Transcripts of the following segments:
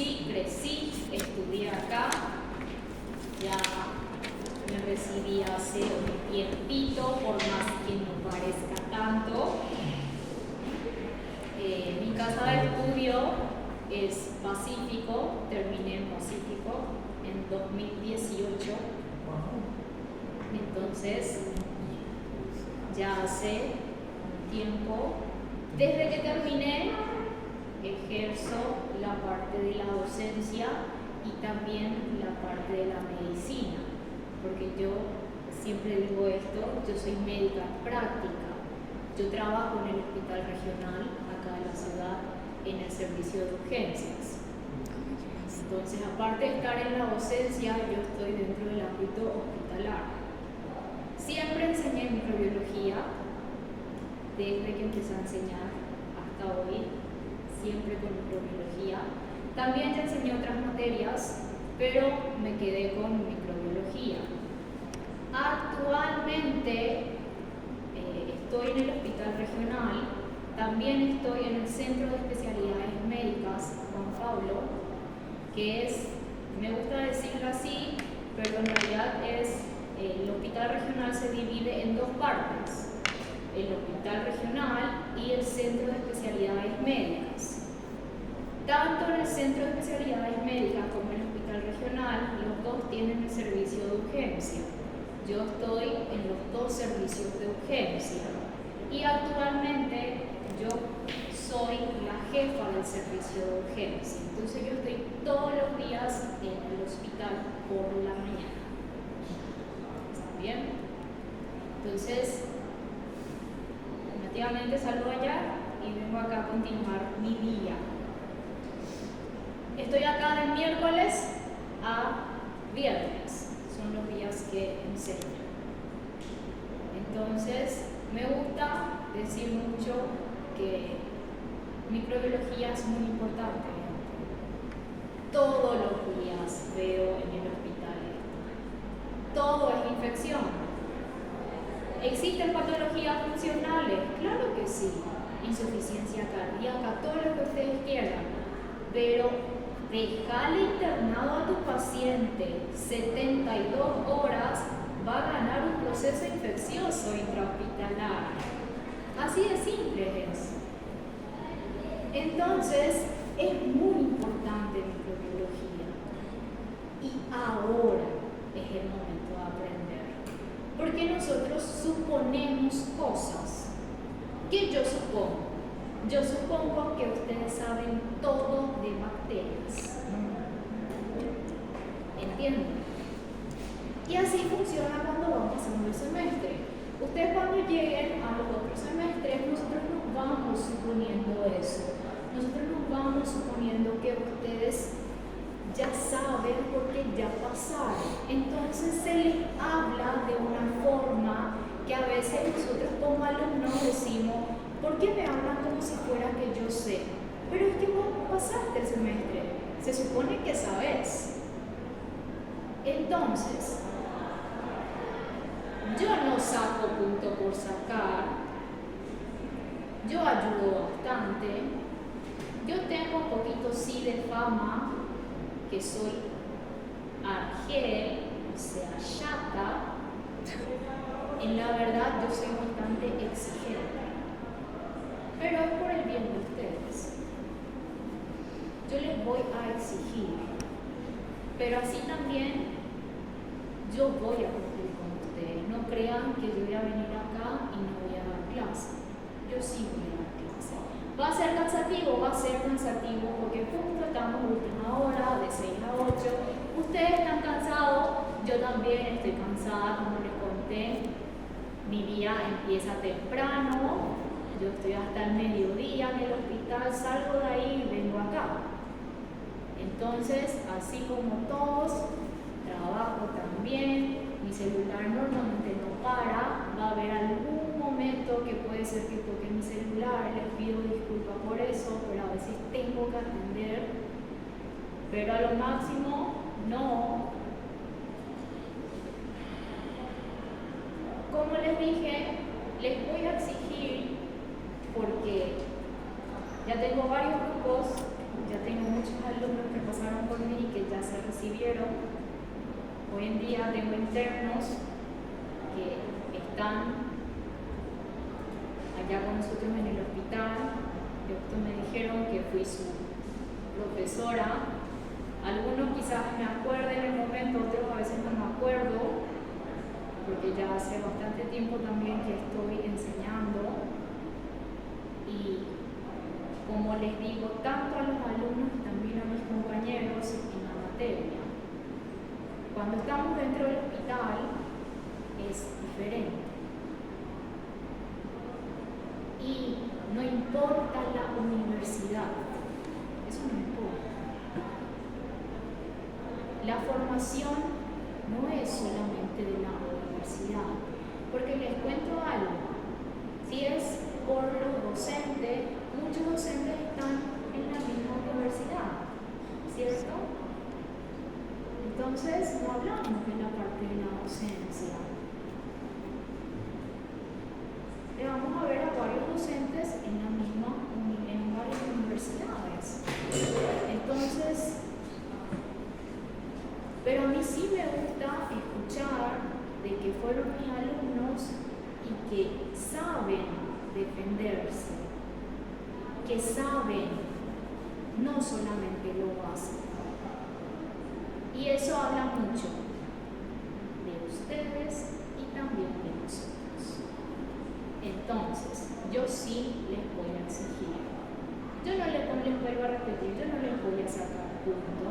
nací, crecí, estudié acá, ya me recibí hace un tiempito, por más que no parezca tanto. Mi casa de estudio es Pacífico, terminé en Pacífico en 2018. Entonces, ya hace un tiempo, desde que terminé, ejerzo la parte de la docencia y también la parte de la medicina, porque yo siempre digo esto, yo soy médica práctica, yo trabajo en el hospital regional acá en la ciudad en el servicio de urgencias. Entonces, aparte de estar en la docencia, yo estoy dentro del ámbito hospitalario. Siempre enseñé microbiología, desde que empecé a enseñar hasta hoy, siempre con microbiología. También ya enseñé otras materias, pero me quedé con microbiología. Actualmente estoy en el hospital regional, también estoy en el Centro de Especialidades Médicas Juan Pablo, que es, me gusta decirlo así, pero en realidad es, el hospital regional se divide en dos partes, el hospital regional y el Centro de Especialidades Médicas. Tanto en el Centro de Especialidades Médicas como en el hospital regional, los dos tienen el servicio de urgencia. Yo estoy en los dos servicios de urgencia y actualmente yo soy la jefa del servicio de urgencia. Entonces yo estoy todos los días en el hospital por la mañana. ¿Está bien? Entonces, relativamente salgo allá y vengo acá a continuar mi día. Estoy acá de miércoles a viernes, son los días que enseño. Entonces, me gusta decir mucho que microbiología es muy importante. Todos los días veo en el hospital esto. Todo es infección. ¿Existen patologías funcionales? Claro que sí. Insuficiencia cardíaca, todo lo que ustedes quieran. Pero dejarle internado a tu paciente 72 horas va a ganar un proceso infeccioso intrahospitalario. Así de simple es. Entonces, es muy importante microbiología. Y ahora es el momento de aprender. Porque nosotros suponemos cosas. ¿Qué yo supongo? Yo supongo que ustedes saben todo de bacterias. ¿Entienden? Y así funciona cuando vamos pasando el semestre. Ustedes cuando lleguen a los otros semestres, nosotros nos vamos suponiendo eso. Nosotros nos vamos suponiendo que ustedes ya saben porque ya pasaron. Entonces se les habla de una forma que a veces nosotros como alumnos decimos, ¿por qué me hablan como si fuera que yo sé? Pero es que vos pasaste el semestre, se supone que sabes. Entonces, yo no saco punto por sacar, yo ayudo bastante, yo tengo un poquito sí de fama, que soy argel, o sea, chata. En la verdad yo soy bastante exigente, pero es por el bien de ustedes. Yo les voy a exigir, pero así también yo voy a cumplir con ustedes. No crean que yo voy a venir acá y no voy a dar clase. Yo sí voy a dar clase. ¿Va a ser cansativo? Va a ser cansativo porque justo estamos en última hora, de 6 a 8. Ustedes están cansados, yo también estoy cansada, como les conté. Mi día empieza temprano, yo estoy hasta el mediodía en el hospital, salgo de ahí y vengo acá. Entonces, así como todos, trabajo también, mi celular normalmente no para, va a haber algún momento que puede ser que toque mi celular, les pido disculpas por eso, pero a veces tengo que atender, pero a lo máximo no. Como les dije, les voy a exigir porque ya tengo varios grupos, Ya tengo muchos alumnos que pasaron por mí y que ya se recibieron. Hoy en día tengo internos que están allá con nosotros en el hospital. Estos me dijeron que fui su profesora. Algunos quizás me acuerden en el momento, otros a veces no me acuerdo, porque ya hace bastante tiempo también que estoy enseñando. Y como les digo, tanto a los alumnos y también a mis compañeros en la materia, cuando estamos dentro del hospital es diferente. Y no importa la universidad, eso no importa. La formación no es solamente de la universidad, porque les cuento algo, si es por los docentes, muchos docentes están en la misma universidad, ¿cierto? Entonces no hablamos de la parte de la docencia. Vamos a ver a varios docentes en varias universidades. Entonces, pero a mí sí me gusta escuchar de que fueron mis alumnos y que saben defenderse, que saben no solamente lo básico. Y eso habla mucho de ustedes y también de nosotros. Entonces, yo sí les voy a exigir. Yo no les vuelvo a repetir, yo no les voy a sacar punto.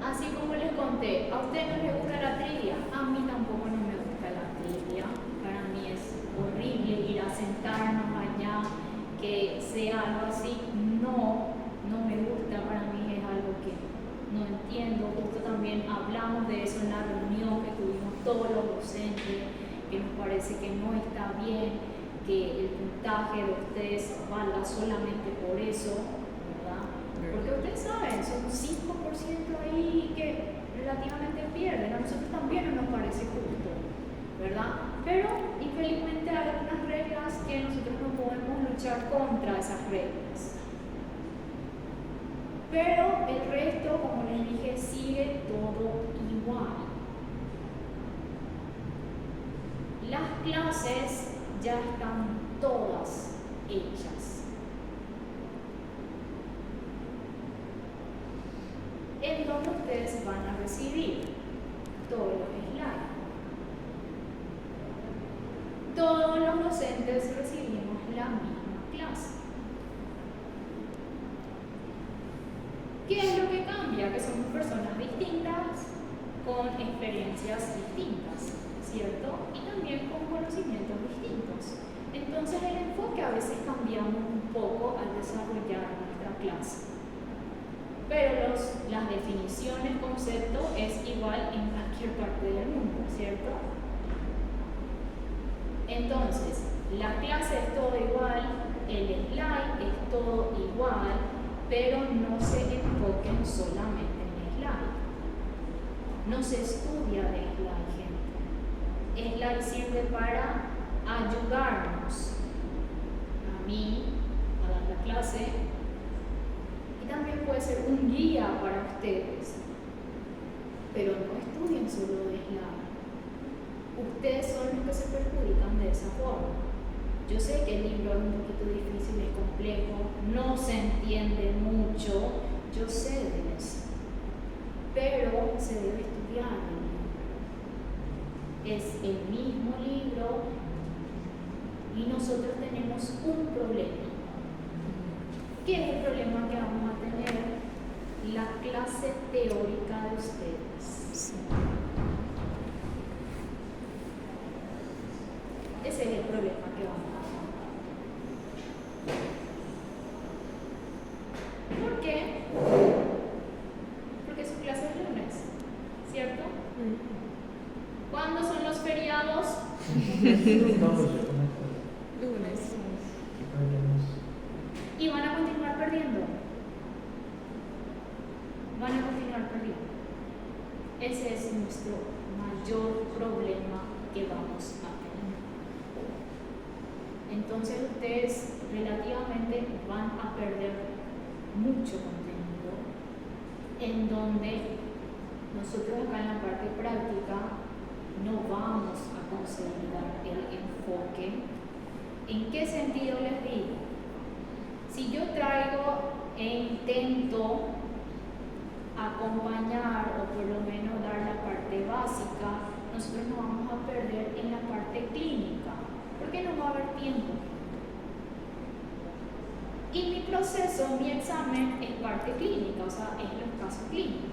Así como les conté, a usted no le gusta la trivia, a mí tampoco no me gusta la trivia. Para mí es horrible ir a sentarnos allá, que sea algo así. No me gusta, para mí es algo que no entiendo. Justo también hablamos de eso en la reunión que tuvimos todos los docentes, que nos parece que no está bien que el puntaje de ustedes valga solamente por eso, ¿verdad? Porque ustedes saben, son 5% ahí que relativamente pierden. A nosotros también no nos parece justo, ¿verdad? Pero infelizmente hay algunas reglas que nosotros no podemos luchar contra esas reglas. Pero el resto, como les dije, sigue todo igual. Las clases ya están todas hechas. En donde ustedes van a recibir todos los slides. Todos los docentes recibimos la misma clase. ¿Qué es lo que cambia? Que somos personas distintas, con experiencias distintas, ¿cierto? Y también con conocimientos distintos. Entonces el enfoque a veces cambiamos un poco al desarrollar nuestra clase. Pero las definiciones, concepto es igual en cualquier parte del mundo, ¿cierto? Entonces, la clase es todo igual, el slide es todo igual, pero no se enfoquen solamente en el slide. No se estudia de slide, gente. Slide sirve para ayudarnos a mí a dar la clase y también puede ser un guía para ustedes, pero no estudien solo de slide. Ustedes son los que se perjudican de esa forma. Yo sé que el libro es un poquito difícil, es complejo, no se entiende mucho, yo sé de eso, pero se debe estudiar el libro. Es el mismo libro y nosotros tenemos un problema. ¿Qué es el problema que vamos a tener? La clase teórica de ustedes. Ese es el problema que vamos a tener. ¿Por qué? Porque su clase es lunes, ¿cierto? ¿Cuándo son los feriados? Lunes. Y van a continuar perdiendo. Van a continuar perdiendo. Ese es nuestro mayor problema que vamos a tener. Entonces ustedes relativamente van a perder mucho contenido, en donde nosotros acá en la parte práctica no vamos a consolidar el enfoque. ¿En qué sentido les digo? Si yo traigo e intento acompañar o por lo menos dar la parte básica, nosotros nos vamos a perder en la parte clínica, porque no va a haber tiempo. Y mi proceso, mi examen es parte clínica, o sea, es los casos clínicos.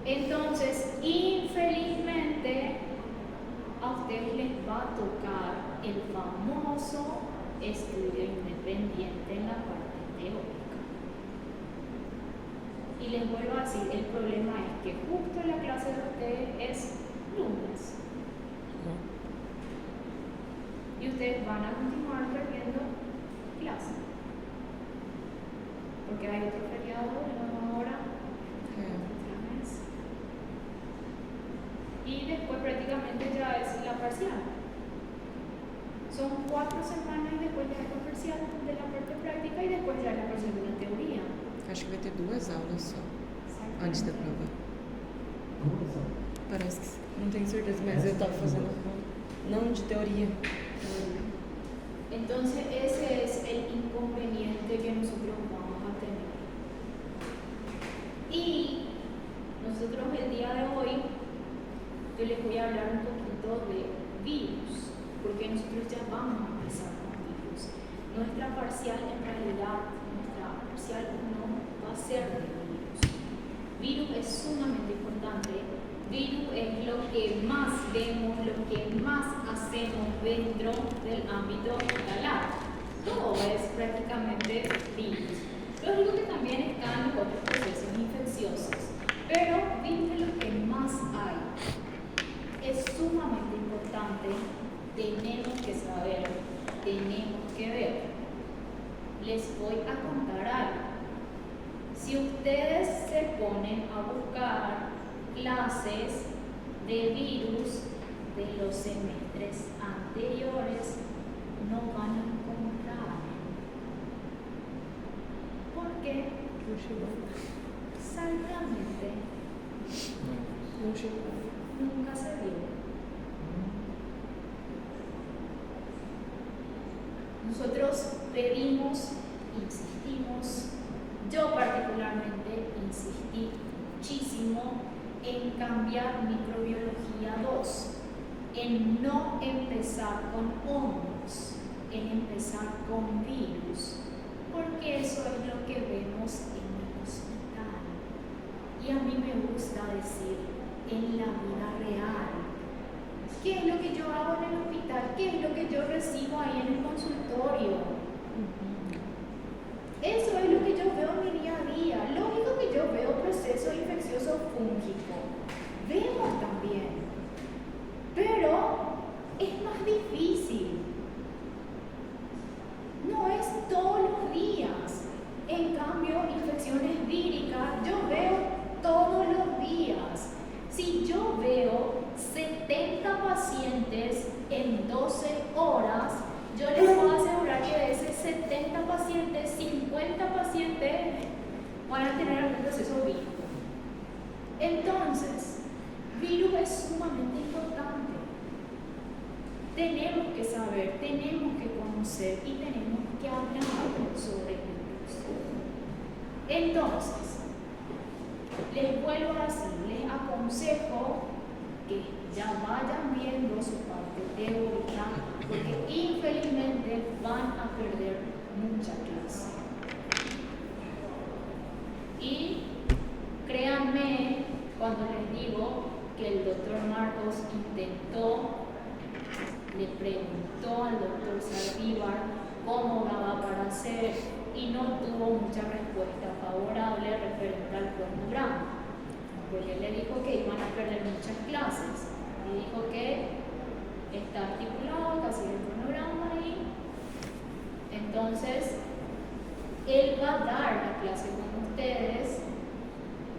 Entonces, infelizmente, a ustedes les va a tocar el famoso estudio independiente en la parte teórica. Y les vuelvo a decir, el problema es que justo la clase de ustedes es lunes. Y ustedes van a continuar perdiendo clase. Porque hay otro feriado de nueva hora. Y después prácticamente ya es la parcial. Son 4 semanas y después ya es la parcial de la parte práctica y después ya la parcial de la teoría. Acho que vai ter 2 aulas só antes da prova. Parece que não tenho certeza, mas eu estava fazendo não de teoria. Entonces ese es el inconveniente que nosotros vamos a tener. Y nosotros el día de hoy yo les voy a hablar un poquito de virus, porque nosotros ya vamos a empezar con virus. Nuestra parcial en realidad, nuestra parcial no va a ser de virus. Virus es sumamente importante. Virus es lo que más vemos, lo que más hacemos dentro del ámbito hospitalario. Todo es prácticamente virus. Lógico que también están los otros procesos infecciosos, pero virus es lo que más hay. Es sumamente importante, tenemos que saber, tenemos que ver. Les voy a contar algo. Si ustedes se ponen a buscar clases de virus de los semestres anteriores, no van a encontrar. ¿Por qué? Exactamente. Nunca se dio. Nosotros pedimos, insistimos, yo particularmente insistí muchísimo en cambiar microbiología 2, en no empezar con hongos, en empezar con virus, porque eso es lo que vemos en el hospital. Y a mí me gusta decir, en la vida real. ¿Qué es lo que yo hago en el hospital? ¿Qué es lo que yo recibo ahí en el consultorio? Eso es lo que yo veo en mi día a día. Lógico que yo veo proceso infeccioso fúngico. Vemos también. Pero es más difícil. No es todos los días. En cambio, infecciones víricas yo veo todos los días. Si yo veo 70 pacientes en 12 horas, yo les puedo asegurar que de esos 70 pacientes, 50 pacientes van a tener algún proceso vírico. Entonces, virus es sumamente importante. Tenemos que saber, tenemos que conocer y tenemos que hablar sobre virus. Entonces, les vuelvo a decir, les aconsejo que ya vayan viendo su parte teórica, porque infelizmente van a perder mucha clase. Y créanme cuando les digo que el doctor Marcos intentó, le preguntó al doctor Saldívar cómo daba para hacer y no tuvo mucha respuesta favorable referente al cronograma. Porque él le dijo que iban a perder muchas clases y dijo que está articulado casi el cronograma ahí. Entonces, él va a dar la clase con ustedes,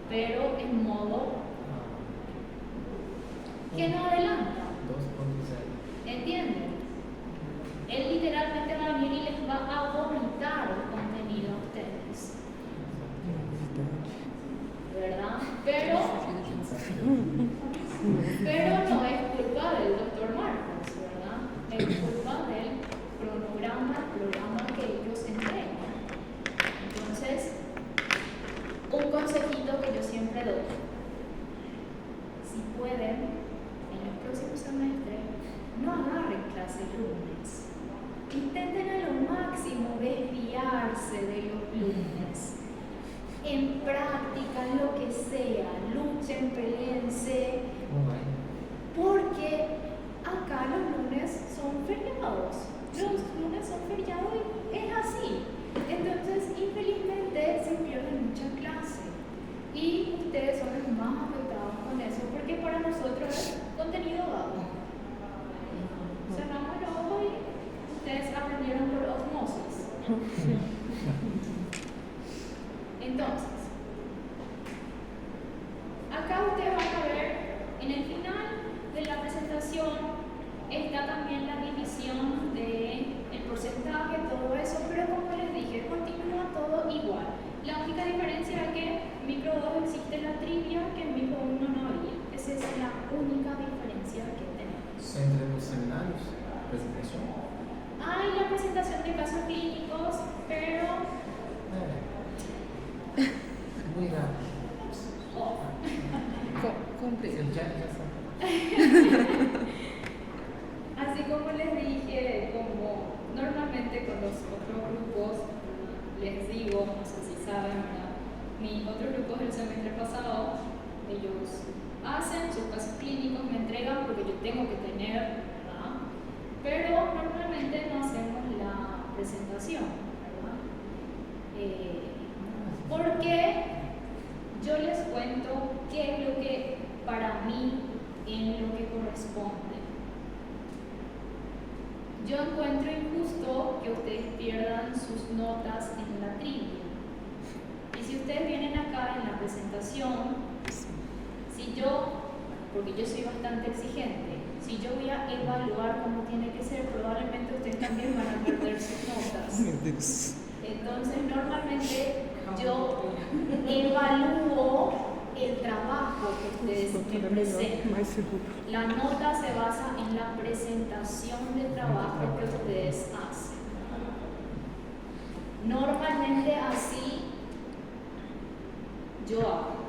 pero en modo que no adelanta. ¿Entienden? Él literalmente va a venir y les va a vomitar clase lunes. Intenten a lo máximo desviarse de los lunes. En práctica, lo que sea, luchen, peleense, porque acá los lunes son feriados. Los lunes son feriados y es así. Entonces, infelizmente, se pierde mucha clase. Y ustedes son los más afectados con eso, porque para nosotros es contenido dado. Cerramos el ojo y ustedes aprendieron por osmosis. Entonces, acá ustedes van a ver, en el final de la presentación está también la división del porcentaje, todo eso, pero como les dije, continúa todo igual. La única diferencia es que en micro 2 existe la trivia que en micro 1 no había. Esa es la única diferencia que tenemos. Entre los seminarios, presentación. Hay la presentación de casos clínicos, pero Muy rápido. Completo. Ya está. así como les dije, como normalmente con los otros grupos, les digo, no sé si saben, ¿verdad? Mis otros grupos del semestre pasado, ellos hacen sus casos clínicos, me entregan porque yo tengo que tener, ¿verdad? Pero normalmente no hacemos la presentación, ¿verdad? Porque yo les cuento qué es lo que para mí en lo que corresponde. Yo encuentro injusto que ustedes pierdan sus notas en la trivia. Y si ustedes vienen acá en la presentación, si yo, porque yo soy bastante exigente, si yo voy a evaluar como tiene que ser, probablemente ustedes también van a perder sus notas. Entonces, normalmente yo evalúo el trabajo que ustedes me presentan. La nota se basa en la presentación de trabajo que ustedes hacen. Normalmente así yo hago.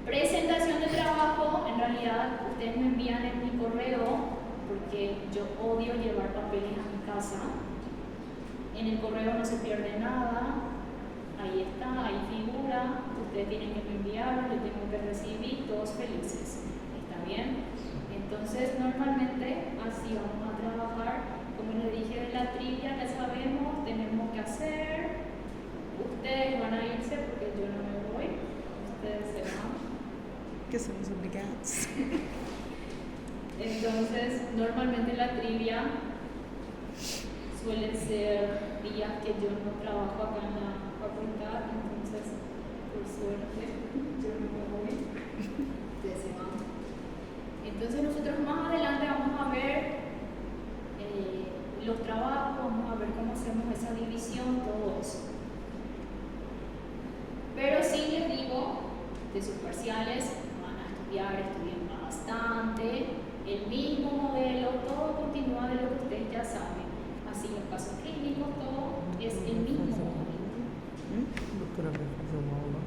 Presentación de trabajo, en realidad ustedes me envían en mi correo, porque yo odio llevar papeles a mi casa. En el correo no se pierde nada, ahí está, ahí figura, ustedes tienen que enviarlo, yo tengo que recibir, todos felices. ¿Está bien? Entonces, normalmente así vamos a trabajar. Como les dije de la trivia, ya sabemos, tenemos que hacer. Ustedes van a irse porque yo no me voy, ustedes se van. Que somos obligados. Entonces, normalmente la trivia suelen ser días que yo no trabajo acá en la facultad, entonces, por suerte, yo no me voy, ustedes se van. Entonces, nosotros más adelante vamos a ver los trabajos, vamos a ver cómo hacemos esa división, todo eso. Pero sí les digo, de sus parciales van a estudiar, estudien bastante, el mismo modelo, todo continúa de lo que ustedes ya saben. Así los casos clínicos, todo es el mismo modelo. Doctora, ¿me hace una aula?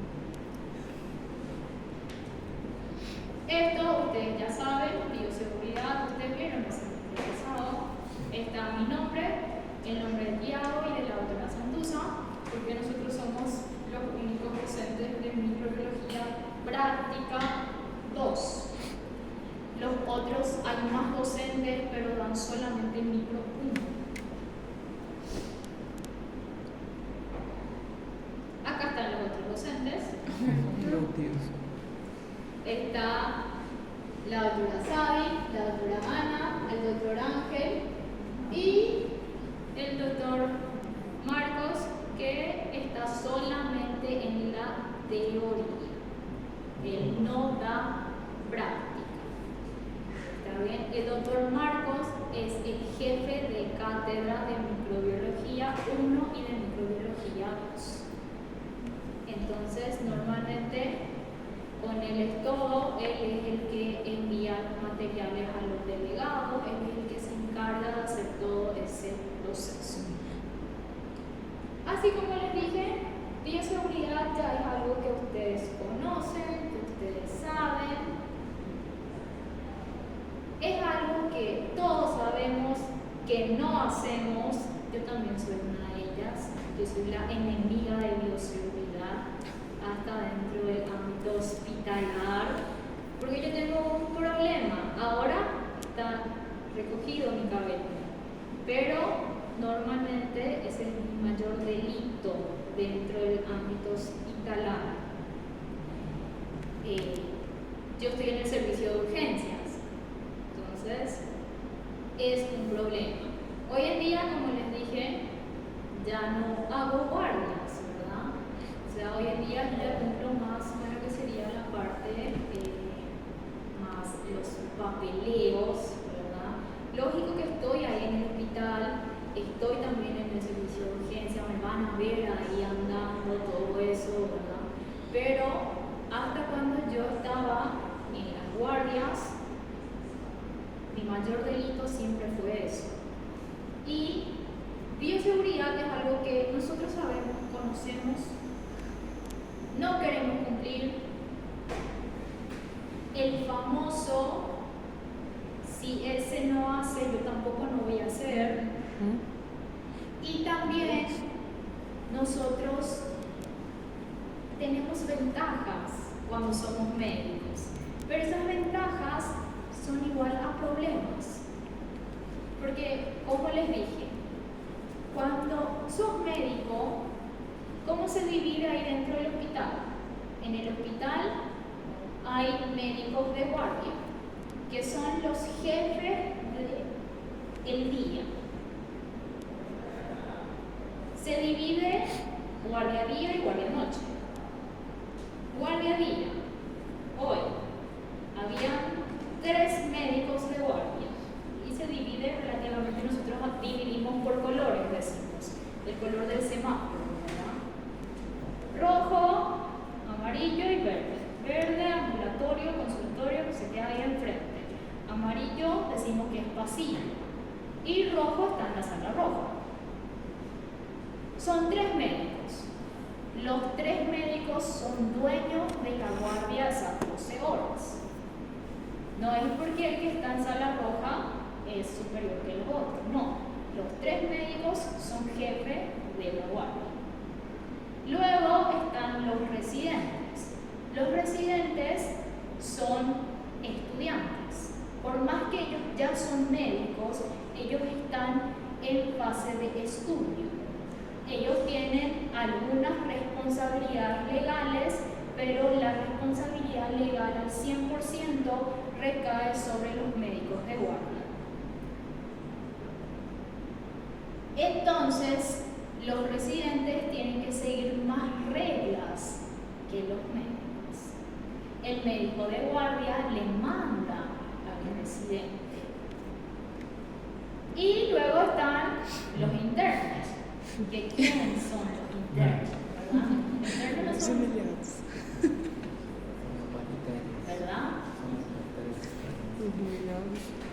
Esto ustedes ya saben, bioseguridad, ustedes vieron el semestre pasado. Está mi nombre, el nombre de Tiago y de la doctora Santuza, porque nosotros somos los únicos docentes de microbiología práctica 2. Los otros hay más docentes, pero dan solamente micro 1. Acá están los otros docentes. Está la doctora Sabi, la doctora Ana, el doctor Ángel y el doctor Marcos, que está solamente en la teoría. Él no da práctica. ¿Está bien? El doctor Marcos es el jefe de cátedra de microbiología 1 y de microbiología 2. Entonces, normalmente con él es todo, él es el que envía los materiales a los delegados, él es el que se encarga de hacer todo ese proceso. Así como les dije, bioseguridad ya es algo que ustedes conocen, que ustedes saben. Es algo que todos sabemos, lo hacemos, yo también soy una de ellas. Yo soy la enemiga de bioseguridad hasta dentro del ámbito hospitalar, porque yo tengo un problema. Ahora está recogido mi cabello, pero normalmente ese es mi mayor delito dentro del ámbito hospitalar. Yo estoy en el servicio de urgencias, entonces es un problema. Hoy en día, como les dije, ya no hago guardias, ¿verdad? O sea, hoy en día ya cumplo más lo que sería la parte más los papeleos, ¿verdad? Lógico que estoy ahí en el hospital, estoy también en el servicio de urgencia, me van a ver ahí andando, todo eso, ¿verdad? Pero hasta cuando yo estaba en las guardias, mi mayor delito siempre fue eso. Y bioseguridad es algo que nosotros sabemos, conocemos, no queremos cumplir. El famoso, si ese no hace, yo tampoco no voy a hacer. Y también nosotros tenemos ventajas cuando somos médicos, pero esas ventajas son igual a problemas. Porque, como les dije, cuando sos médico, ¿cómo se divide ahí dentro del hospital? En el hospital hay médicos de guardia, que son los jefes del día. Se divide guardia día y guardia noche. Guardia día. Hoy habían 3 médicos de guardia y se divide relativamente, nosotros dividimos por colores, decimos, el color del semáforo, ¿verdad? Rojo, amarillo y verde. Verde, ambulatorio, consultorio, que se queda ahí al frente. Amarillo decimos que es pasillo y rojo está en la sala roja. Son 3 médicos. Los 3 médicos son dueños de la guardia de esas 12 horas. No es porque el que está en sala roja es superior que los otros, no. Los 3 médicos son jefes de la guardia. Luego están los residentes. Los residentes son estudiantes. Por más que ellos ya son médicos, ellos están en fase de estudio. Ellos tienen algunas responsabilidades legales, pero la responsabilidad legal al 100% recae sobre los médicos de guardia. Entonces, los residentes tienen que seguir más reglas que los médicos. El médico de guardia le manda al residente. Y luego están los internos. ¿Que quiénes son los internos? ¿Verdad? Los internos no son, ¿verdad?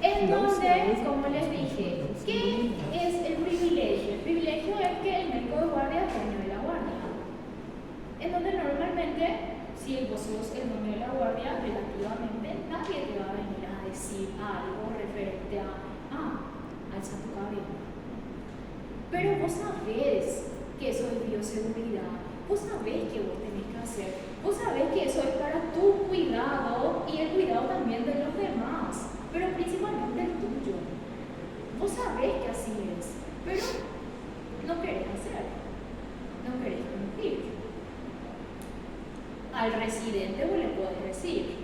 Entonces, como les dije, ¿qué es el privilegio? El privilegio es que el médico de guardia es dueño de la guardia. En donde normalmente, si vos sos el dueño de la guardia, relativamente nadie te va a venir a decir algo referente a alza tu cabello. Pero vos sabés que eso es bioseguridad, vos sabés que vos tenés que hacer, vos sabés que eso es para tu cuidado y el cuidado también de los demás, pero principalmente el tuyo. Vos sabés que así es, pero no querés hacer, no querés cumplir. Al residente vos le podés decir,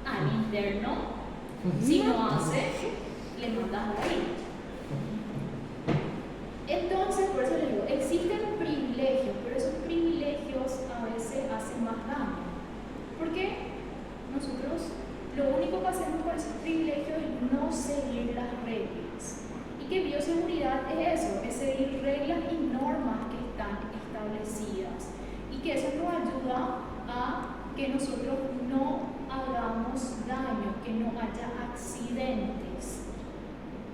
al interno, si no hace, le mandas ahí. Entonces, por eso les digo, existen privilegios, pero esos privilegios a veces hacen más daño. Porque nosotros lo único que hacemos con esos privilegios es no seguir las reglas. Y que bioseguridad es eso, es seguir reglas y normas que están establecidas. Y que eso nos ayuda a que nosotros no hagamos daño, que no haya accidentes.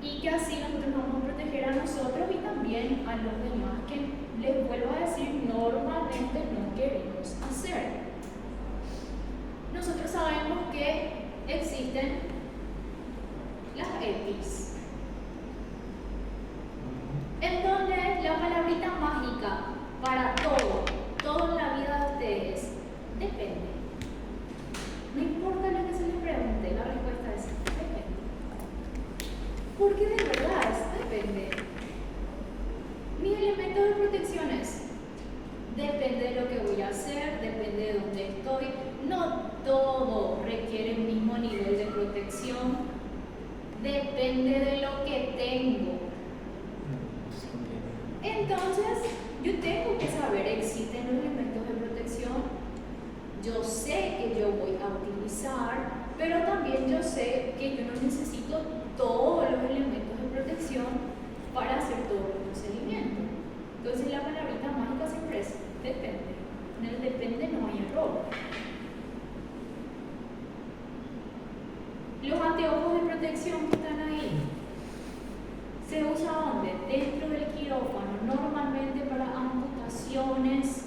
Y que así nosotros vamos a proteger a nosotros y también a los demás, que les vuelvo a decir, normalmente no queremos hacer. Nosotros sabemos que existen las EPIs. aplica para todo en la vida de ustedes, depende. No importa lo que se les pregunte, la respuesta es depende. Porque de verdad depende. Mis elementos de protección es, depende de lo que voy a hacer, depende de dónde estoy. No todo requiere el mismo nivel de protección. Depende de lo que tengo. Entonces, yo tengo que saber, ¿existen los elementos de protección? Yo sé que yo voy a utilizar, pero también yo sé que yo no necesito todos los elementos de protección para hacer todos los procedimientos. Entonces, la palabrita mágica siempre es depende. En el depende no hay error. Los anteojos de protección que están ahí, ¿se usa dónde? Dentro del quirófano, normalmente para amputaciones,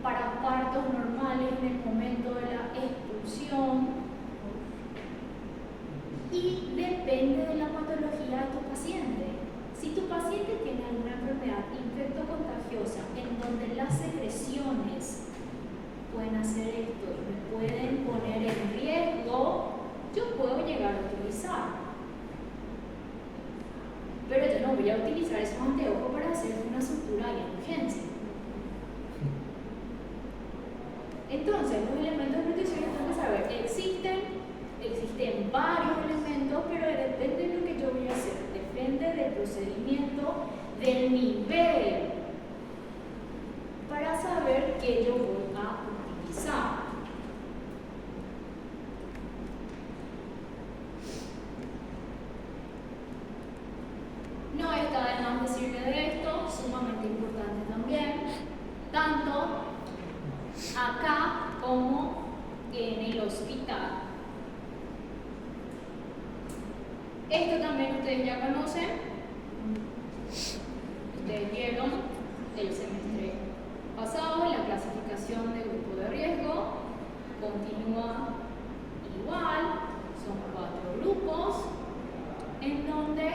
para partos normales en el momento de la expulsión, y depende de la patología de tu paciente. Si tu paciente tiene alguna enfermedad infectocontagiosa en donde las secreciones pueden hacer esto y me pueden poner en riesgo, yo puedo llegar a utilizar. Pero yo no voy a utilizar esos anteojos para hacer una sutura en urgencia. Entonces, los elementos de protección tengo que saber, existen varios elementos, pero depende de lo que yo voy a hacer, depende del procedimiento, del nivel, para saber qué yo voy a utilizar. No está de más decirme de esto, sumamente importante también, tanto acá como en el hospital. Esto también ustedes ya conocen, ustedes vieron el semestre pasado, la clasificación de grupo de riesgo, continúa igual, son 4 grupos, en donde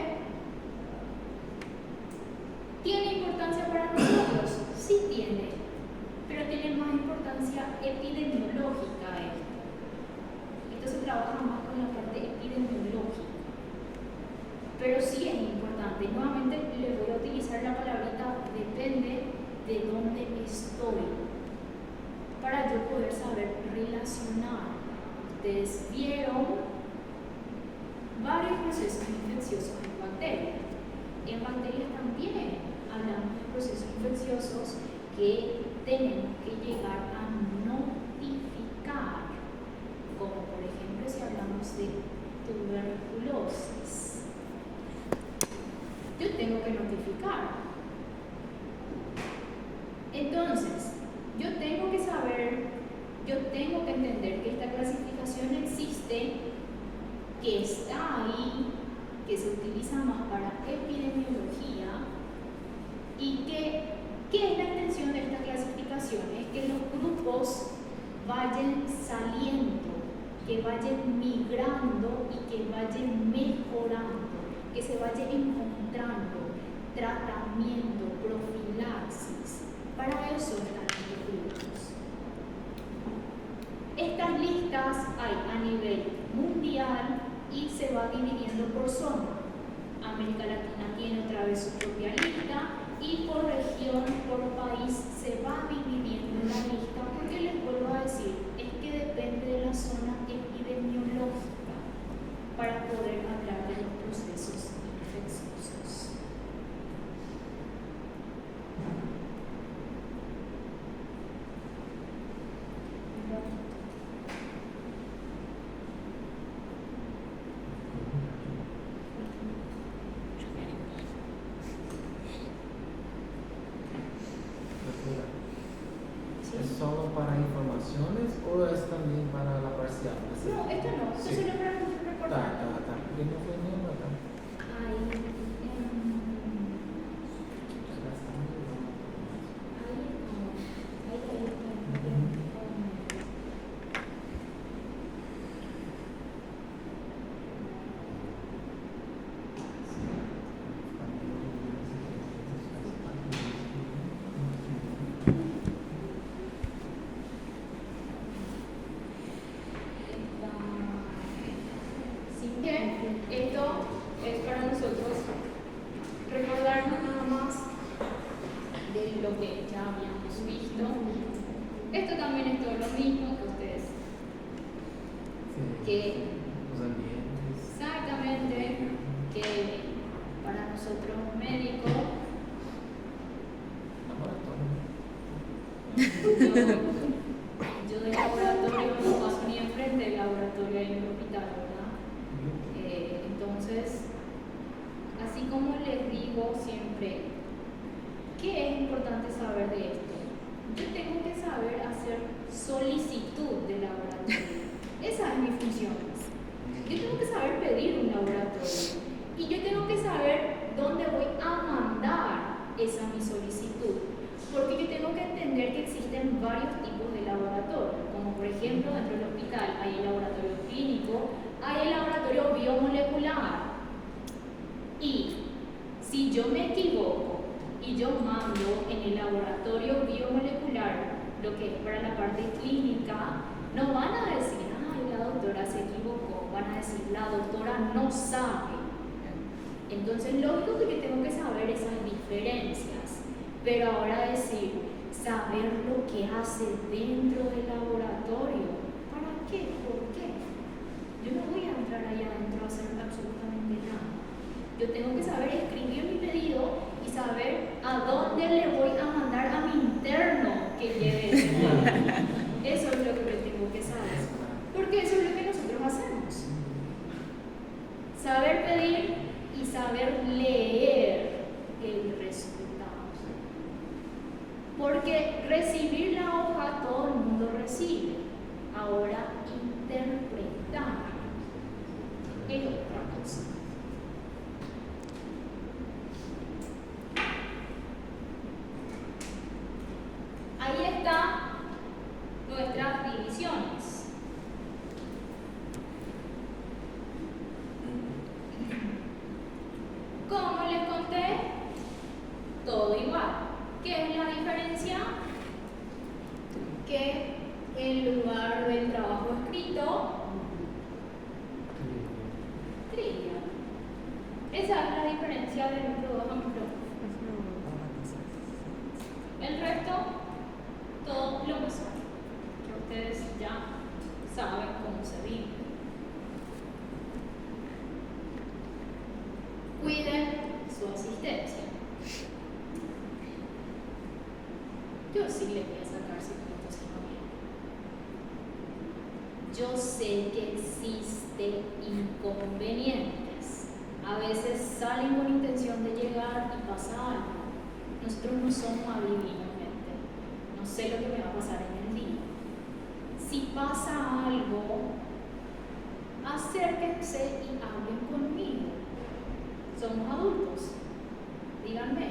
¿tiene importancia para nosotros? Sí tiene, pero tiene más importancia epidemiológica esto. Esto se trabaja más con la parte epidemiológica. Pero sí es importante. Nuevamente les voy a utilizar la palabrita depende de dónde estoy, para yo poder saber relacionar. Ustedes vieron varios procesos infecciosos en bacterias. En bacterias también hablamos de procesos infecciosos que tenemos que llegar a notificar, como por ejemplo si hablamos de tuberculosis. Yo tengo que notificar. Entonces, yo tengo que saber, yo tengo que entender que esta clasificación existe, que está ahí, que se utiliza más para epidemiología y que, ¿qué es la intención de esta clasificación? Es que los grupos vayan saliendo, que vayan migrando y que vayan mejorando, que se vaya encontrando tratamiento, profilaxis. Para eso están los grupos. Estas listas hay a nivel mundial y se va dividiendo por zona. América Latina tiene otra vez su propia lista y por región, por país se va dividiendo la lista, porque les vuelvo a decir, es que depende de la zona epidemiológica para poder hablar de los procesos infecciosos. ¿Es solo para informaciones o es también para la parcial? No, esto no, esto Sí. solo para recordar. Yo no fui ni acá. Ahí, ya habíamos visto. Esto también es todo lo mismo que ustedes. Sí. Que Los ambientes. exactamente que para nosotros médicos, Laboratorio. yo del laboratorio no paso ni enfrente del laboratorio ahí en el hospital, ¿verdad? Entonces, así como les digo siempre, ¿qué es importante saber de esto? Yo tengo que saber hacer solicitud de laboratorio. Esa es mi función. Yo tengo que saber pedir un laboratorio. Y yo tengo que saber dónde voy a mandar esa mi solicitud. Porque yo tengo que entender que existen varios tipos de laboratorio. Como por ejemplo, dentro del hospital hay el laboratorio clínico, hay el laboratorio biomolecular. Y si yo me equivoco y yo mando en el laboratorio biomolecular lo que es para la parte clínica, no van a decir, ay, la doctora se equivocó, van a decir, la doctora no sabe. Entonces, lógico que yo tengo que saber esas diferencias, pero ahora decir, saber lo que hace dentro del laboratorio, ¿para qué? ¿Por qué? Yo no voy a entrar ahí adentro a hacer absolutamente nada. Yo tengo que saber escribir mi pedido y saber a dónde le voy a mandar a mi interno que lleve ese pedido. Eso es lo que yo tengo que saber, porque eso es lo que nosotros hacemos. Saber pedir y saber leer el resultado. Porque recibir la hoja todo el mundo recibe. Ahora interpretar es otra cosa. Ahí están nuestras divisiones. Como les conté, todo igual. ¿Qué es la diferencia? Que en lugar del trabajo escrito, trivia. Esa es la diferencia de nuestro dos ejemplos. El resto, todo lo mismo. Que ustedes ya saben cómo se vive. Cuiden su asistencia. Yo sí les voy a sacar 5 minutos si no vienen. Yo sé que existen inconvenientes. A veces salen con intención de llegar y pasa algo. Nosotros no somos adivinos, gente. No sé lo que me va a pasar en el día. Si pasa algo, acérquense y hablen conmigo. Somos adultos. Díganme,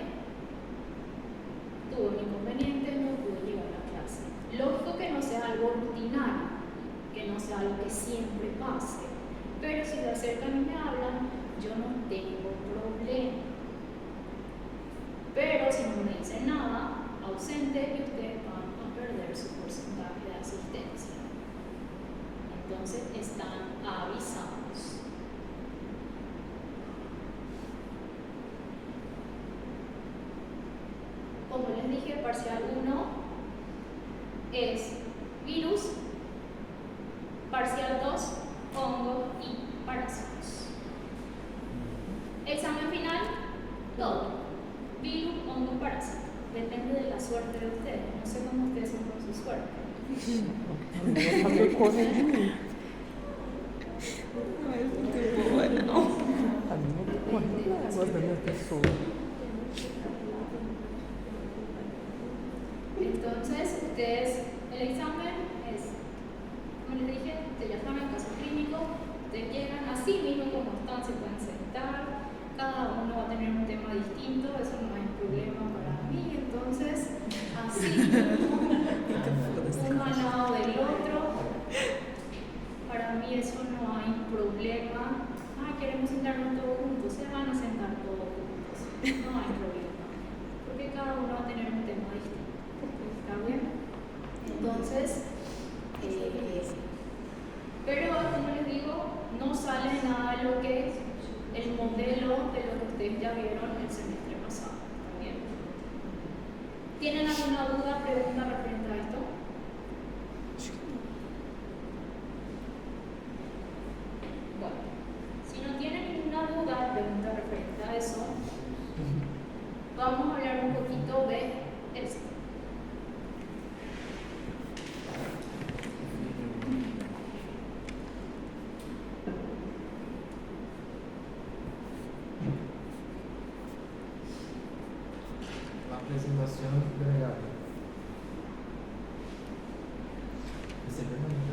tuve un inconveniente, no pude llegar a clase. Lógico que no sea algo rutinario, que no sea algo que siempre pase. Pero si se acercan y me hablan, yo no tengo problema. Pero si no me dicen nada, ausente, y ustedes van a perder su porcentaje de asistencia. Entonces están avisados. Como les dije, parcial 1 es virus, parcial 2, hongo y parásitos. Examen final, todo. Virus, hongo, parásito. Depende de la suerte de ustedes. No sé cómo ustedes son con su suerte. Entonces, ustedes, el examen es, como les dije, ustedes ya saben, caso clínico, ustedes llegan así mismo como están, se pueden sentar, cada uno va a tener un tema distinto, eso no hay problema para mí, entonces, así mismo, uno al lado del otro, para mí eso no hay problema. Queremos sentarnos todos juntos, se van a sentar todos juntos, no hay problema, porque cada uno va a tener un tema distinto. ¿Está bien? Entonces, pero como les digo, no sale nada de lo que es el modelo de lo que ustedes ya vieron el semestre pasado. ¿Está bien? ¿Tienen alguna duda, pregunta referente a esto? Bueno, si no tienen ninguna duda, pregunta referente a eso, vamos a hablar un poquito de esto. La apresentação delegada.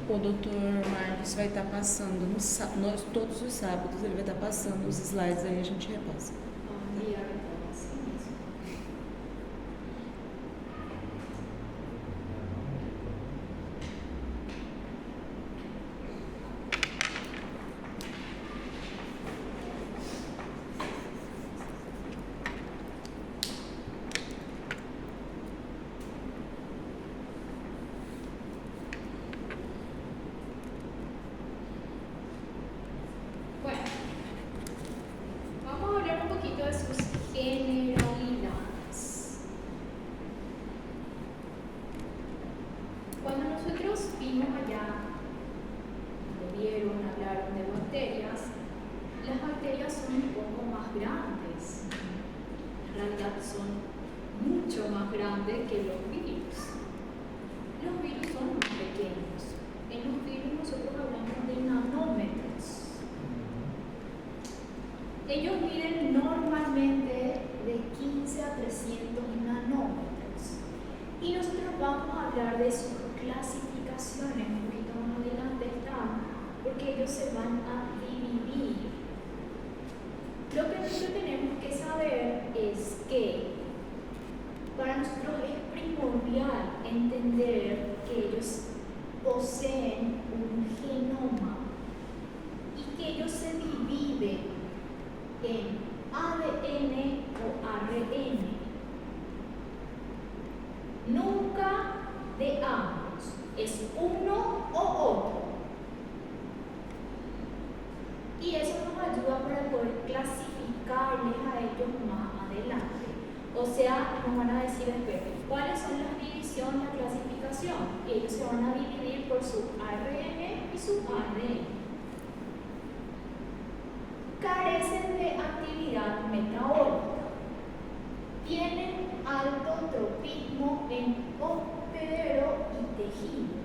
O Dr. Marcos vai estar passando, todos os sábados, ele vai estar passando os slides, aí a gente repassa. Enviar informação mesmo. Bueno, vamos a hablar un poquito de sus generalidades. Cuando nosotros vimos allá, lo vieron, hablaron de bacterias, las bacterias son un poco más grandes. En realidad son mucho más grandes que los virus. Los virus son más pequeños. En los virus nosotros hablamos de nanómetros. Ellos miden normalmente de 15 a 300 nanómetros. Y nosotros vamos a hablar de sus clasificaciones, un poquito más adelante están, porque ellos se van a dividir. Lo que nosotros tenemos que saber es que para nosotros es primordial entender que ellos poseen un genoma y que ellos se dividen en ADN o ARN. Nunca de ambos, es uno o otro. Y eso nos ayuda para poder clasificarles a ellos más adelante. O sea, nos van a decir después, ¿cuáles son las divisiones, la clasificación? Ellos se van a dividir por su ARN y su ADN. Carecen de actividad metabólica. Tienen alto tropismo en hospedero y tejido.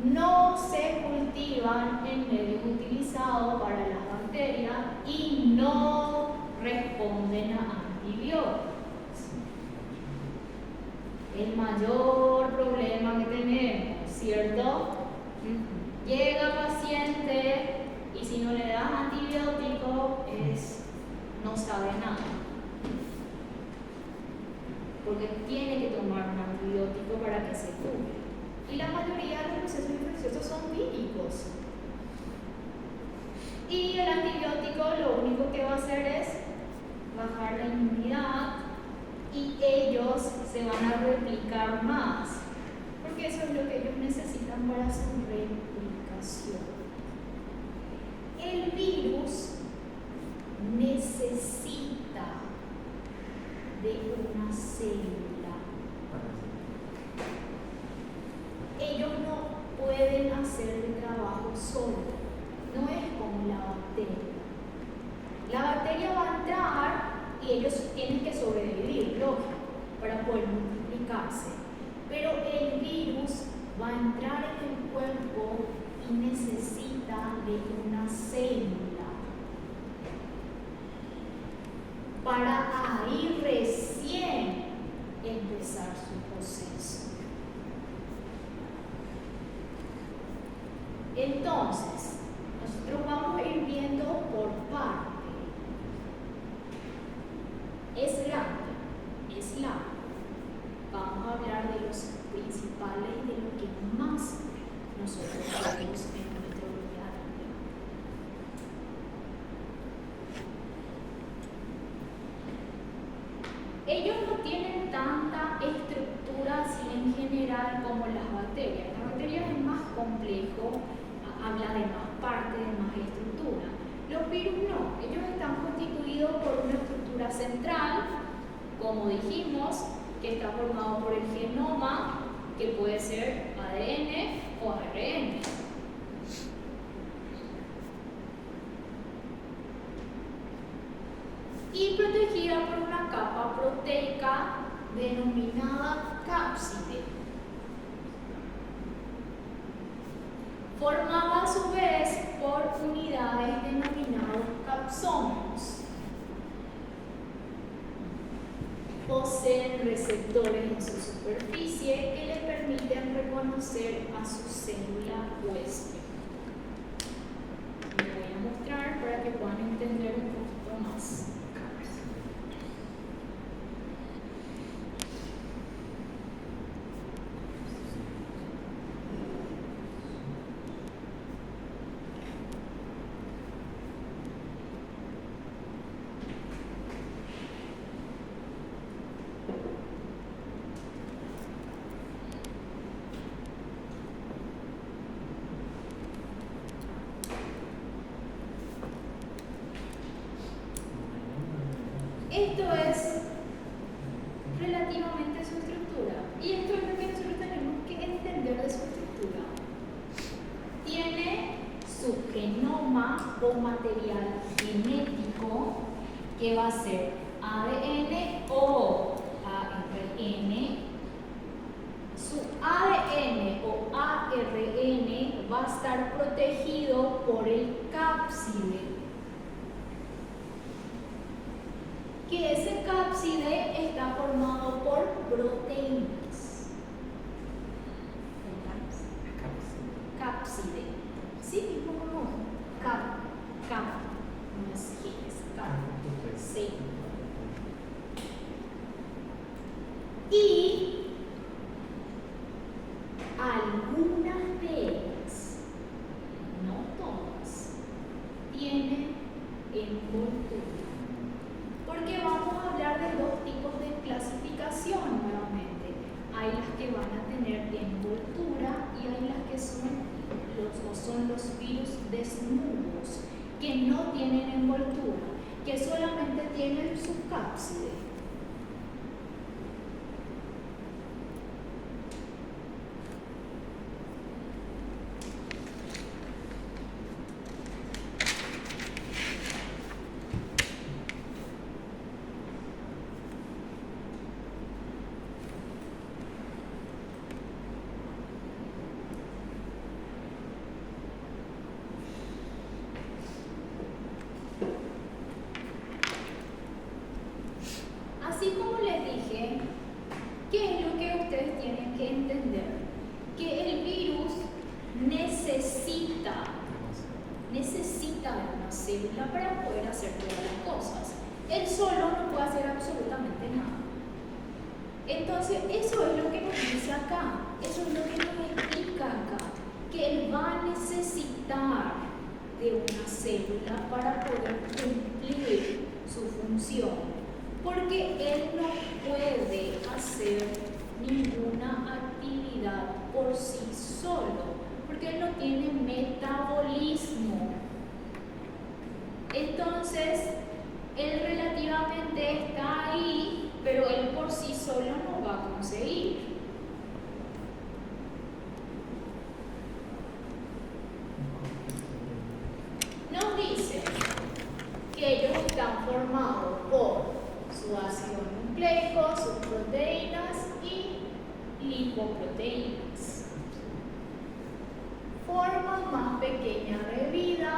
No se cultivan en medio utilizado para las bacterias y no responden a antibióticos. El mayor problema que tenemos, ¿cierto? Llega paciente y si no le das antibiótico no sabe nada. Porque tiene que tomar un antibiótico para que se cure. Y la mayoría de los procesos infecciosos son víricos. Y el antibiótico lo único que va a hacer es bajar la inmunidad y ellos se van a replicar más. Porque eso es lo que ellos necesitan para su replicación. El virus necesita de una célula. Ellos no pueden hacer el trabajo solo. No es como la bacteria. La bacteria va a entrar y ellos tienen que sobrevivir, lógico, para poder multiplicarse. Pero el virus va a entrar en el cuerpo y necesita de una célula para ahí recién empezar su proceso. Entonces, nosotros vamos a ir viendo por parte. Es grande, es largo. Vamos a hablar de los principales y de lo que más nosotros vemos en nuestro día a día. Ellos no tienen tanta estructura así en general como las bacterias. Las bacterias es más complejo, habla de más parte, de más estructura. Los virus no, ellos están constituidos por una estructura central con como dijimos, que está formado por el genoma, que puede ser ADN o ARN. Y protegida por una capa proteica denominada cápside, formada a su vez por unidades denominadas capsómeros. Poseen receptores en su superficie que le permiten reconocer a su célula huésped. Les voy a mostrar para que puedan entender un poquito más. Esto es relativamente su estructura, y esto es lo que nosotros tenemos que entender de su estructura. Tiene su genoma o material genético, que va a ser ADN o ARN. Su ADN o ARN va a estar protegido por el cápside, que ese cápside está formado por proteínas. Cápside. Sí, mismo como cap. No es genes, cap. Sí. Y algunas de ellas, no todas, tienen envoltura. Porque vamos a hablar de dos tipos de clasificación nuevamente. Hay las que van a tener envoltura y hay las que son los virus desnudos, que no tienen envoltura, que solamente tienen su cápside. Así como les dije, ¿qué es lo que ustedes tienen que entender? Que el virus necesita de una célula para poder hacer todas las cosas. Él solo no puede hacer absolutamente nada. Entonces, eso es lo que nos dice acá, eso es lo que nos explica acá, que él va a necesitar de una célula para poder cumplir su función. Porque él no puede hacer ninguna actividad por sí solo, porque él no tiene metabolismo. Entonces, él relativamente está ahí, pero él por sí solo no va a conseguir. Nos dice que ellos están formados por su ácido nucleico, sus proteínas y lipoproteínas. Forma más pequeña de vida,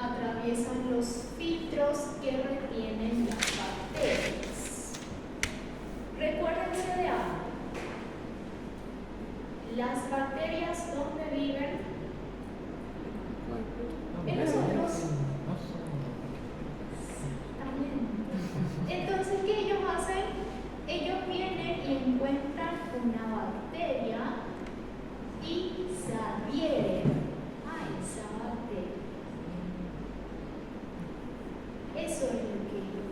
atraviesan los filtros que retienen las bacterias. Recuérdense de algo. Las bacterias, ¿dónde viven? En nosotros. Entonces, ¿qué ellos hacen? Ellos vienen y encuentran una bacteria y se adhieren a esa bacteria. Eso es lo que ellos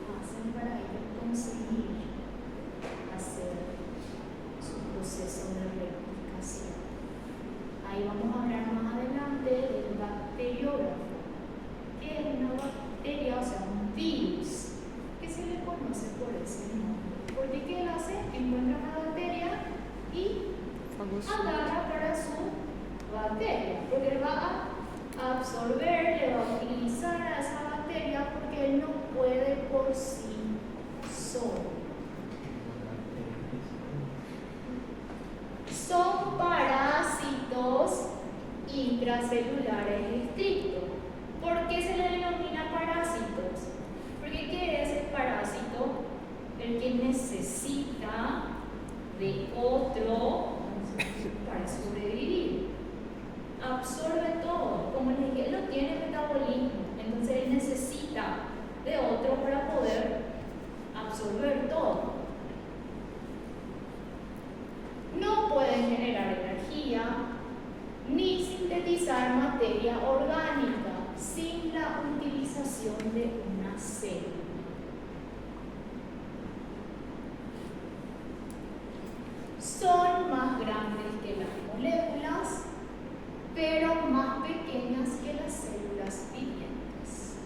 agarra para su bacteria, porque él va a absorber, le va a utilizar a esa bacteria porque él no puede por sí solo. Son parásitos intracelulares estrictos. ¿Por qué se le denomina parásitos? Porque ¿qué es el parásito? El que necesita de otro para sobrevivir. Absorbe todo. Como les dije, él no tiene metabolismo, entonces él necesita de otro para poder absorber todo. No pueden generar energía ni sintetizar materia orgánica sin la utilización de una célula. Son más grandes que las moléculas, pero más pequeñas que las células vivientes.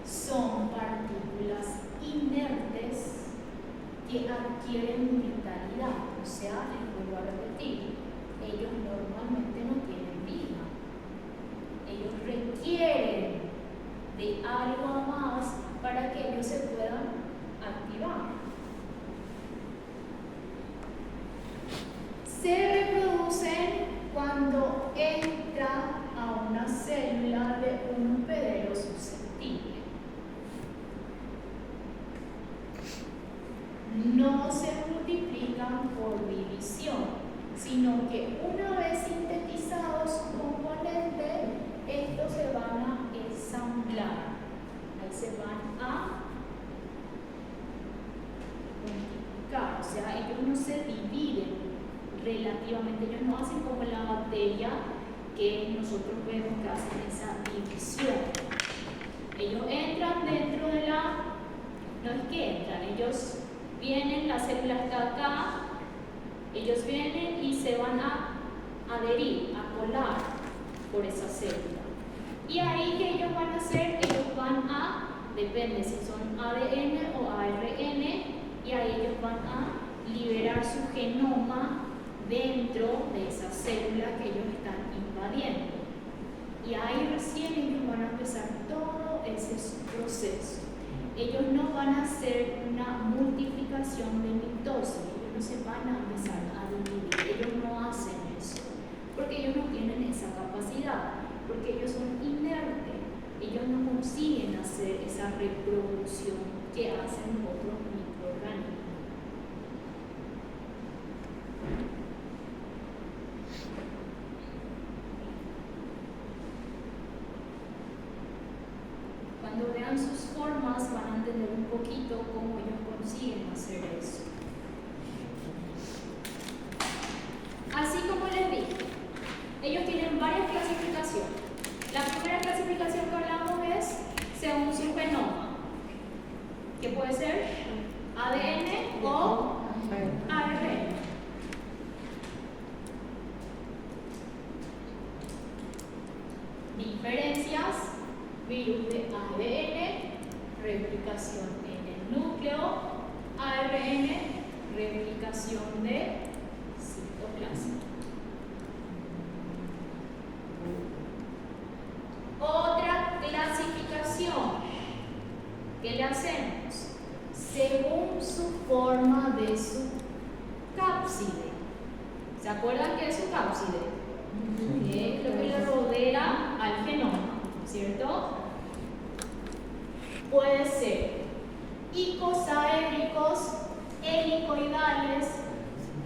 Son partículas inertes que adquieren vitalidad, o sea, les vuelvo a repetir, ellos normalmente no tienen vida. Ellos requieren de algo más para que ellos se puedan activar. Se reproducen cuando entra a una célula de un hospedero susceptible. No se multiplican por división, sino que una vez sintetizado su componente, estos se van a ensamblar. Ahí se van a multiplicar, o sea, ellos no se dividen relativamente, ellos no hacen como la bacteria que nosotros vemos que hacen esa división. Ellos entran dentro de la, no es que entran, ellos vienen, la célula está acá, ellos vienen y se van a adherir, a colar por esa célula. Y ahí que ellos van a hacer, ellos van a, depende si son ADN o ARN, y ahí ellos van a liberar su genoma dentro de esa célula que ellos están invadiendo. Y ahí recién ellos van a empezar todo ese proceso. Ellos no van a hacer una multiplicación de mitosis, ellos no se van a empezar a dividir, ellos no hacen eso, porque ellos no tienen esa capacidad, porque ellos son inertes, ellos no consiguen hacer esa reproducción que hacen otros microorganismos. Cuando vean sus formas van a entender un poquito cómo ellos consiguen hacer eso. Así como les dije, ellos tienen varias clasificaciones. La primera clasificación que hablamos es según su genoma, que puede ser ADN o ARN. Diferencias: virus de ADN, replicación en el núcleo, ARN, replicación de citoplasma. Otra clasificación que le hacemos según su forma de su cápside. ¿Se acuerdan qué es su cápside? Es lo que le rodea al genoma, ¿cierto? Puede ser icosaédricos, helicoidales,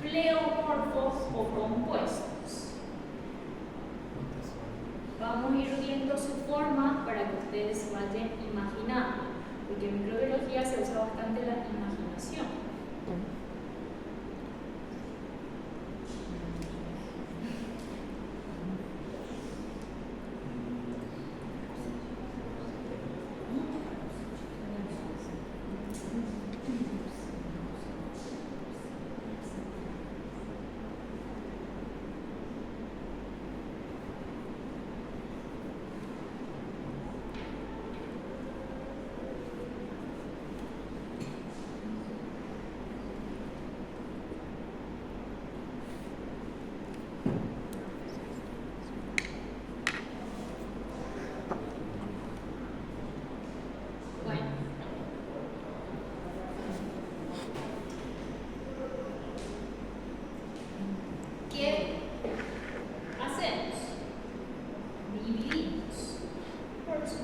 pleomorfos o compuestos. Vamos a ir viendo su forma para que ustedes vayan imaginando, porque en microbiología se usa bastante la imaginación.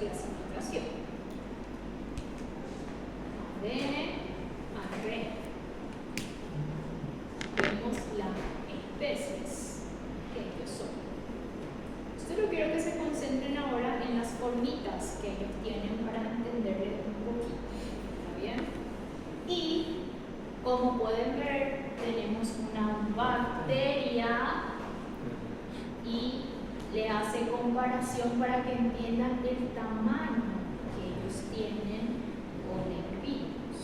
clasificación. ADN, ARN. Vemos las especies que ellos son. Solo quiero que se concentren ahora en las formitas que ellos tienen para entenderle un poquito. ¿Está bien? Y como pueden ver, tenemos una bacteria y le hace comparación para que entiendan el tamaño que ellos tienen con el virus.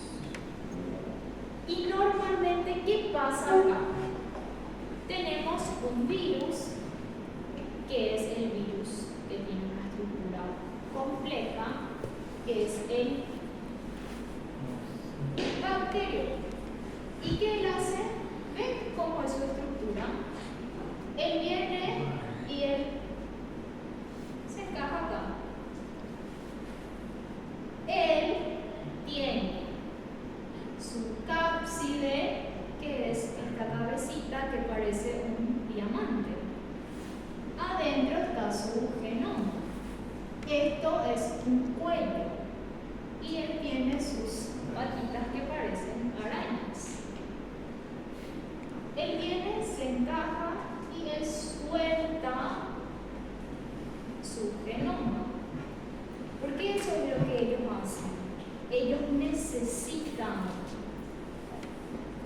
Y normalmente, ¿qué pasa acá? Tenemos un virus que es el virus que tiene una estructura compleja, que es el bacterio. ¿Y qué él hace? ¿Ven cómo es su estructura? Él viene y él se encaja acá. Él tiene su cápside, que es esta cabecita que parece un diamante. Adentro está su genoma. Esto es un cuello. Y él tiene sus patitas que parecen arañas. Él viene, se encaja y él suelta su genoma. Porque eso es lo que ellos hacen. Ellos necesitan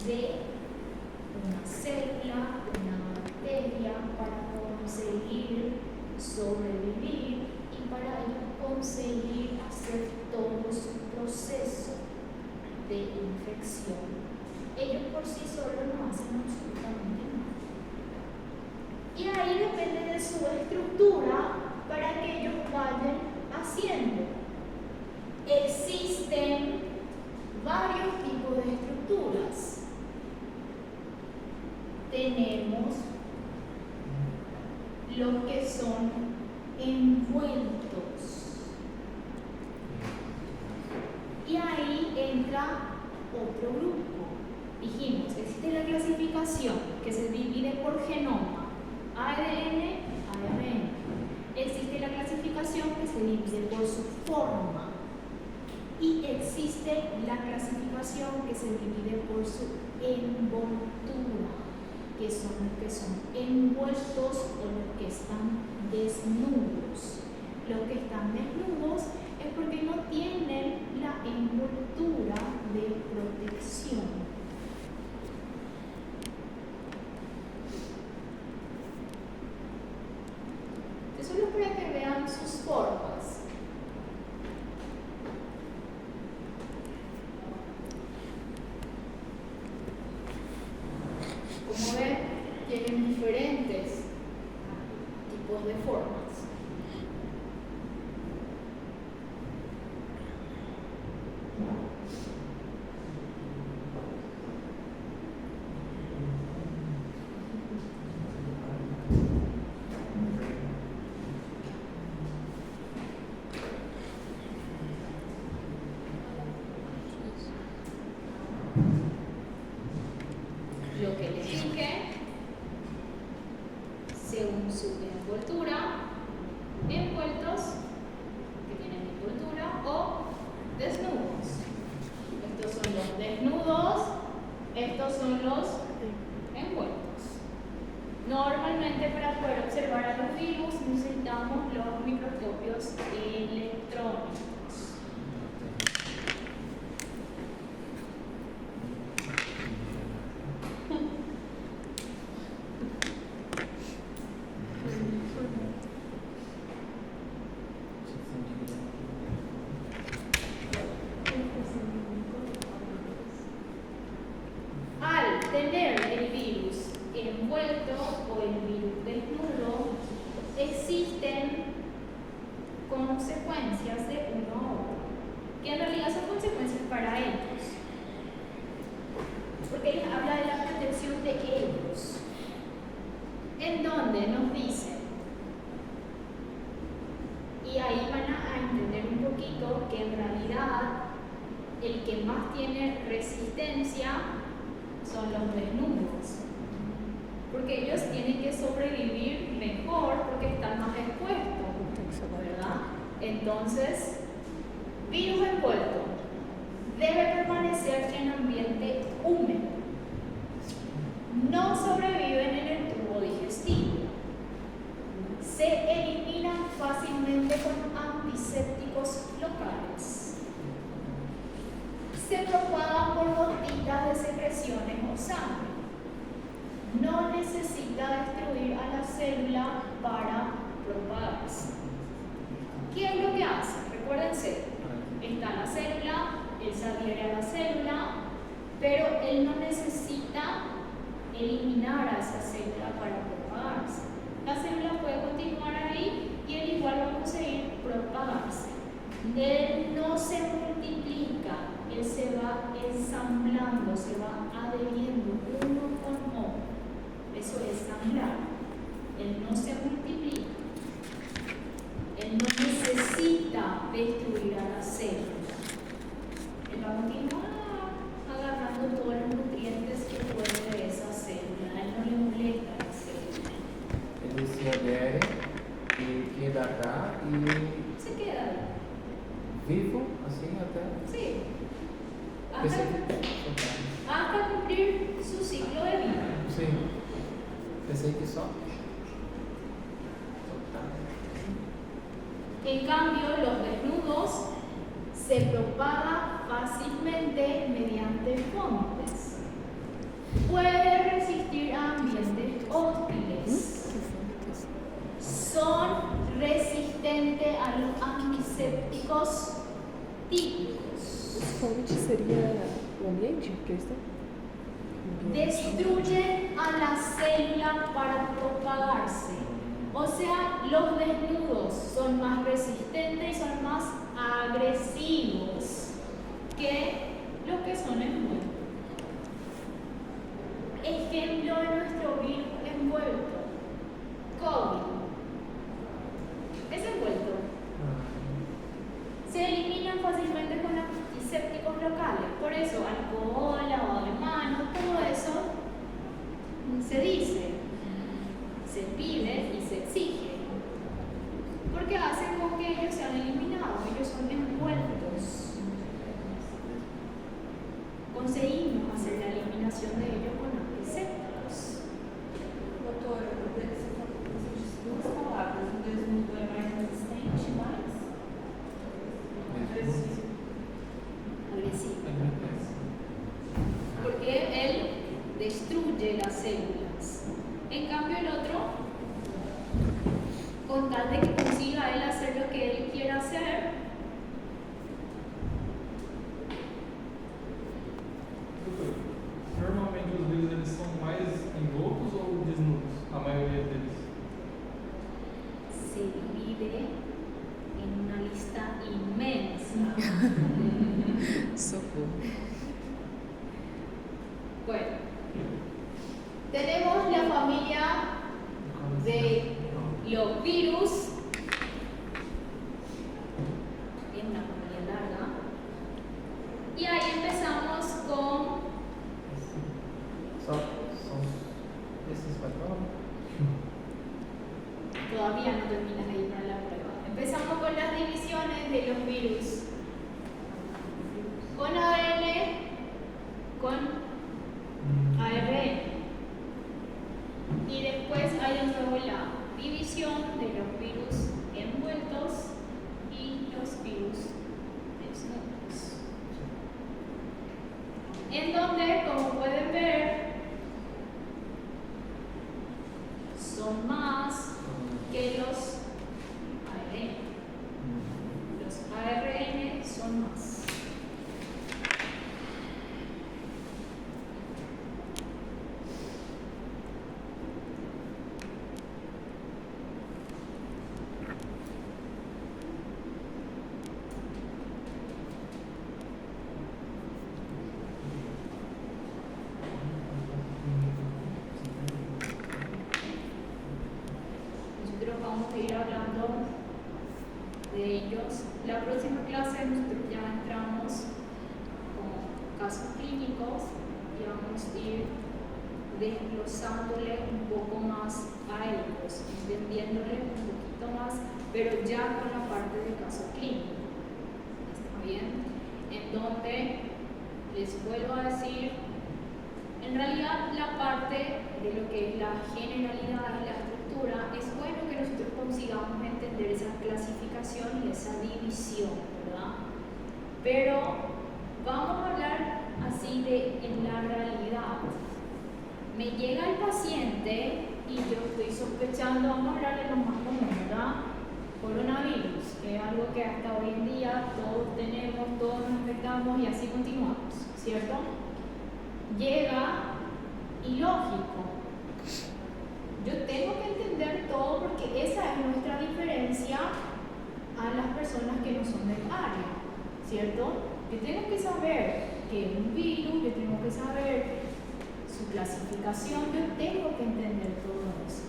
de una célula, una bacteria para conseguir sobrevivir y para ellos conseguir hacer todo su proceso de infección. Ellos por sí solos no hacen absolutamente nada. Y ahí depende de su estructura para que ellos vayan haciendo. Existen varios tipos de estructuras. Tenemos los que son envueltos. Y ahí entra otro grupo. Dijimos, existe la clasificación que se divide por genoma, ADN, ARN. Existe la clasificación que se divide por su forma. Y existe la clasificación que se divide por su envoltura, que son los que son envueltos o los que están desnudos. Los que están desnudos es porque no tienen la envoltura de protección. Eso es para que vean sus formas. Como ven, tienen diferentes tipos de formas. Lo que les dije, según su envoltura, envueltos, que tienen envoltura, o desnudos. Estos son los desnudos, estos son los envueltos. Normalmente para poder observar a los virus necesitamos los microscopios electrónicos. Al tener el virus envuelto o el virus desnudo, existen consecuencias de uno a otro, que en realidad son consecuencias para ellos, porque les habla de la protección de ellos, en donde nos dicen, y ahí van a entender un poquito que en realidad el que más tiene resistencia son los desnudos, porque ellos tienen que sobrevivir mejor porque están más expuestos, ¿verdad? Entonces, virus envuelto debe permanecer en ambiente húmedo. No sobreviven en el tubo digestivo. Se eliminan fácilmente con antisépticos locales. Se propagan por gotitas de secreciones o sangre. No necesita destruir a la célula para propagarse. ¿Qué es lo que hace? Recuérdense, está la célula, él se adhiere a la célula, pero él no necesita eliminar a esa célula para propagarse. La célula puede continuar ahí y él igual va a conseguir propagarse. Él no se multiplica, él se va ensamblando, se va adheriendo uno con otro. Eso es ensamblar. Él no se multiplica. Él no necesita destruir a la célula. Él va a continuar agarrando todos los nutrientes que puede de esa célula. A él no le molesta la célula. Ele se adere e queda acá e Se queda ahí. vivo, assim até. Sí. Pensei Hasta cumplir su ciclo de vida. Sim. Pensei que só. En cambio, los desnudos se propaga fácilmente mediante fontes. Puede resistir a ambientes hostiles. Son resistentes a los antisépticos típicos. Os fontes seria o ambiente que eles estão? Destruyen a la célula para propagarse. O sea, los desnudos son más resistentes y son más agresivos que los que son envueltos. Ejemplo de nuestro virus envuelto: COVID. Es envuelto. Se eliminan fácilmente con antisépticos locales. Por eso, alcohol, lavado de manos, todo eso se dice, se pide y se exige. Porque hacen con que ellos sean eliminados, ellos son envueltos. Conseguimos hacer la eliminación de ellos con antisépticos. Doutora, você disse duas palavras. O desnudo é mais resistente, mais agressivo. Agresivo. Porque él destruye las células. En cambio el otro, con tal de que consiga él hacer lo que él quiera hacer, Normalmente os vírus eles são mais envoltos ou desnudos? A maioria deles. se divide en una lista inmensa. Socorro. Bueno, tenemos la familia de los virus. Es una familia larga. Y ahí empezamos con Só são esses patrões. todavía no termina de ir a la prueba. Empezamos con las divisiones de los virus. Con ADN, con ARN. Y después hay de nuevo la división de los virus envueltos y los virus desnudos. En donde, como pueden ver, son más que los ARN. Los ARN son más. Nosotros vamos a ir hablando de ellos. La próxima clase nosotros ya entramos con casos clínicos y vamos a ir desglosándole un poco más a ellos, entendiéndole un poquito más, pero ya con la parte de caso clínico. ¿Está bien? En donde les vuelvo a decir, en realidad la parte de lo que es la generalidad y la estructura, es bueno que nosotros consigamos entender esa clasificación y esa división, ¿verdad? Pero vamos a hablar así de en la realidad. Me llega el paciente y yo estoy sospechando, vamos a hablar de lo más común, ¿verdad? Coronavirus, que es algo que hasta hoy en día todos tenemos, todos nos infectamos y así continuamos, ¿cierto? Llega y lógico. Yo tengo que entender todo porque esa es nuestra diferencia a las personas que no son del área, ¿cierto? Yo tengo que saber que es un virus, yo tengo que saber su clasificación, yo tengo que entender todo eso.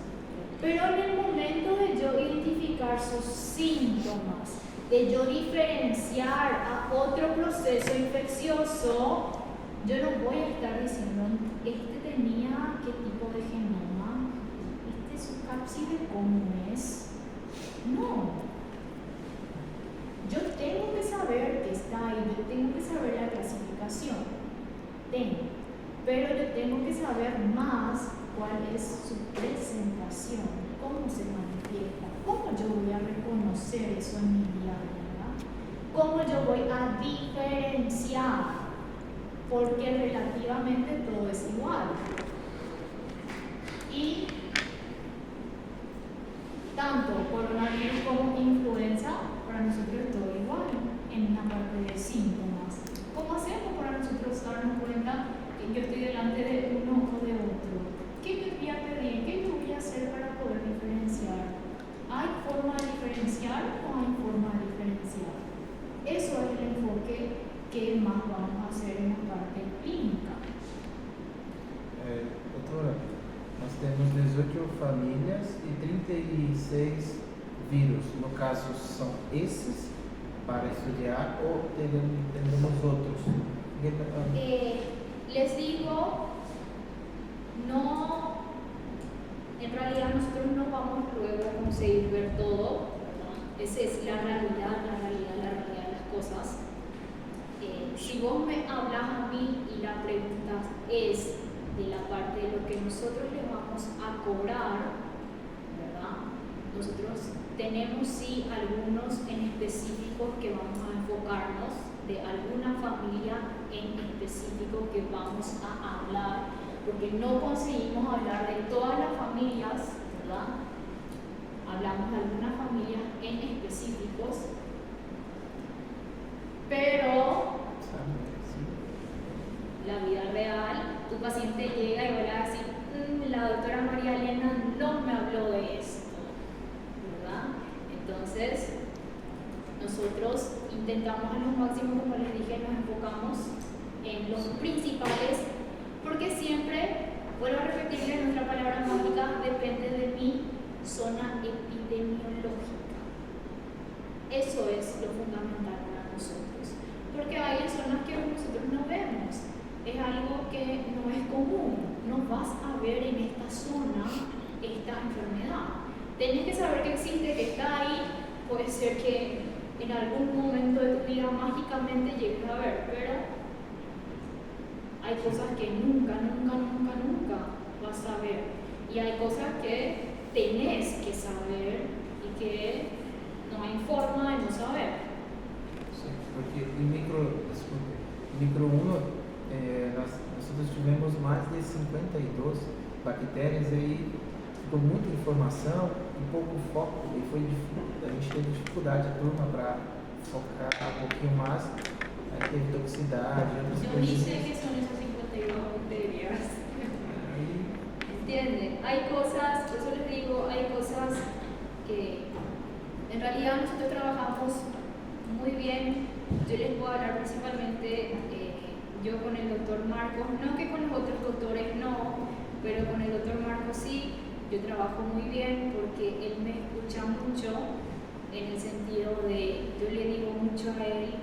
Pero en el momento de yo identificar sus síntomas, de yo diferenciar a otro proceso infeccioso, yo no voy a estar diciendo, este tenía qué tipo de genoma, este su cápside cómo es. No. Yo tengo que saber que está ahí, yo tengo que saber la clasificación. Pero yo tengo que saber más cuál es su presentación, cómo se manifiesta, cómo yo voy a reconocer eso en mi día a día, cómo yo voy a diferenciar, porque relativamente todo es igual. Y tanto coronavirus como influenza, para nosotros es todo igual en la parte de síntomas. ¿Cómo hacemos para nosotros darnos cuenta que yo estoy delante de uno o de otro? ¿Qué me voy a pedir? ¿Qué yo voy a hacer para poder diferenciar? ¿Hay forma de diferenciar o hay forma de diferenciar? Eso es el enfoque que más vamos a hacer en la parte clínica. Doutora, nós temos 18 famílias e 36 vírus. No caso, são esses para estudiar ou teremos outros? Les digo, no, en realidad nosotros no vamos luego a conseguir ver todo, ¿verdad? Esa es la realidad de las cosas. Si vos me hablas a mí y la pregunta es de la parte de lo que nosotros le vamos a cobrar, ¿verdad? Nosotros tenemos sí algunos en específicos que vamos a enfocarnos, de alguna familia en específico que vamos a hablar, porque no conseguimos hablar de todas las familias, ¿verdad? Hablamos de algunas familias en específicos, pero la vida real, tu paciente llega y va a decir, la doctora María Elena no me habló de esto, ¿verdad? Entonces, nosotros intentamos a lo máximo, como les dije, nos enfocamos en los principales, porque siempre, vuelvo a repetirle, nuestra palabra mágica depende de mi zona epidemiológica. Eso es lo fundamental para nosotros, porque hay zonas que nosotros no vemos. Es algo que no es común, no vas a ver en esta zona esta enfermedad. Tienes que saber que existe, que está ahí, puede ser que en algún momento de tu vida mágicamente llegues a ver, pero hay cosas que nunca vas a ver. Y hay cosas que tenés que saber y que no hay forma de no saber. Sí, porque em micro 1, nós tivemos mais de 52 bactérias aí, com muita informação e pouco foco, e foi a gente teve dificuldade, a turma, para focar um pouquinho mais, aí teve toxicidade, outras Yo coisas. ni sé qué son esas 52 bacterias. Aí, ¿Entienden? Hay cosas, por eso les digo, hay cosas que en realidad nosotros trabajamos muy bien. Yo les puedo hablar principalmente yo con el doctor Marcos, no que con los otros doctores no, pero con el doctor Marcos sí. Yo trabajo muy bien porque él me escucha mucho en el sentido de, yo le digo mucho a él,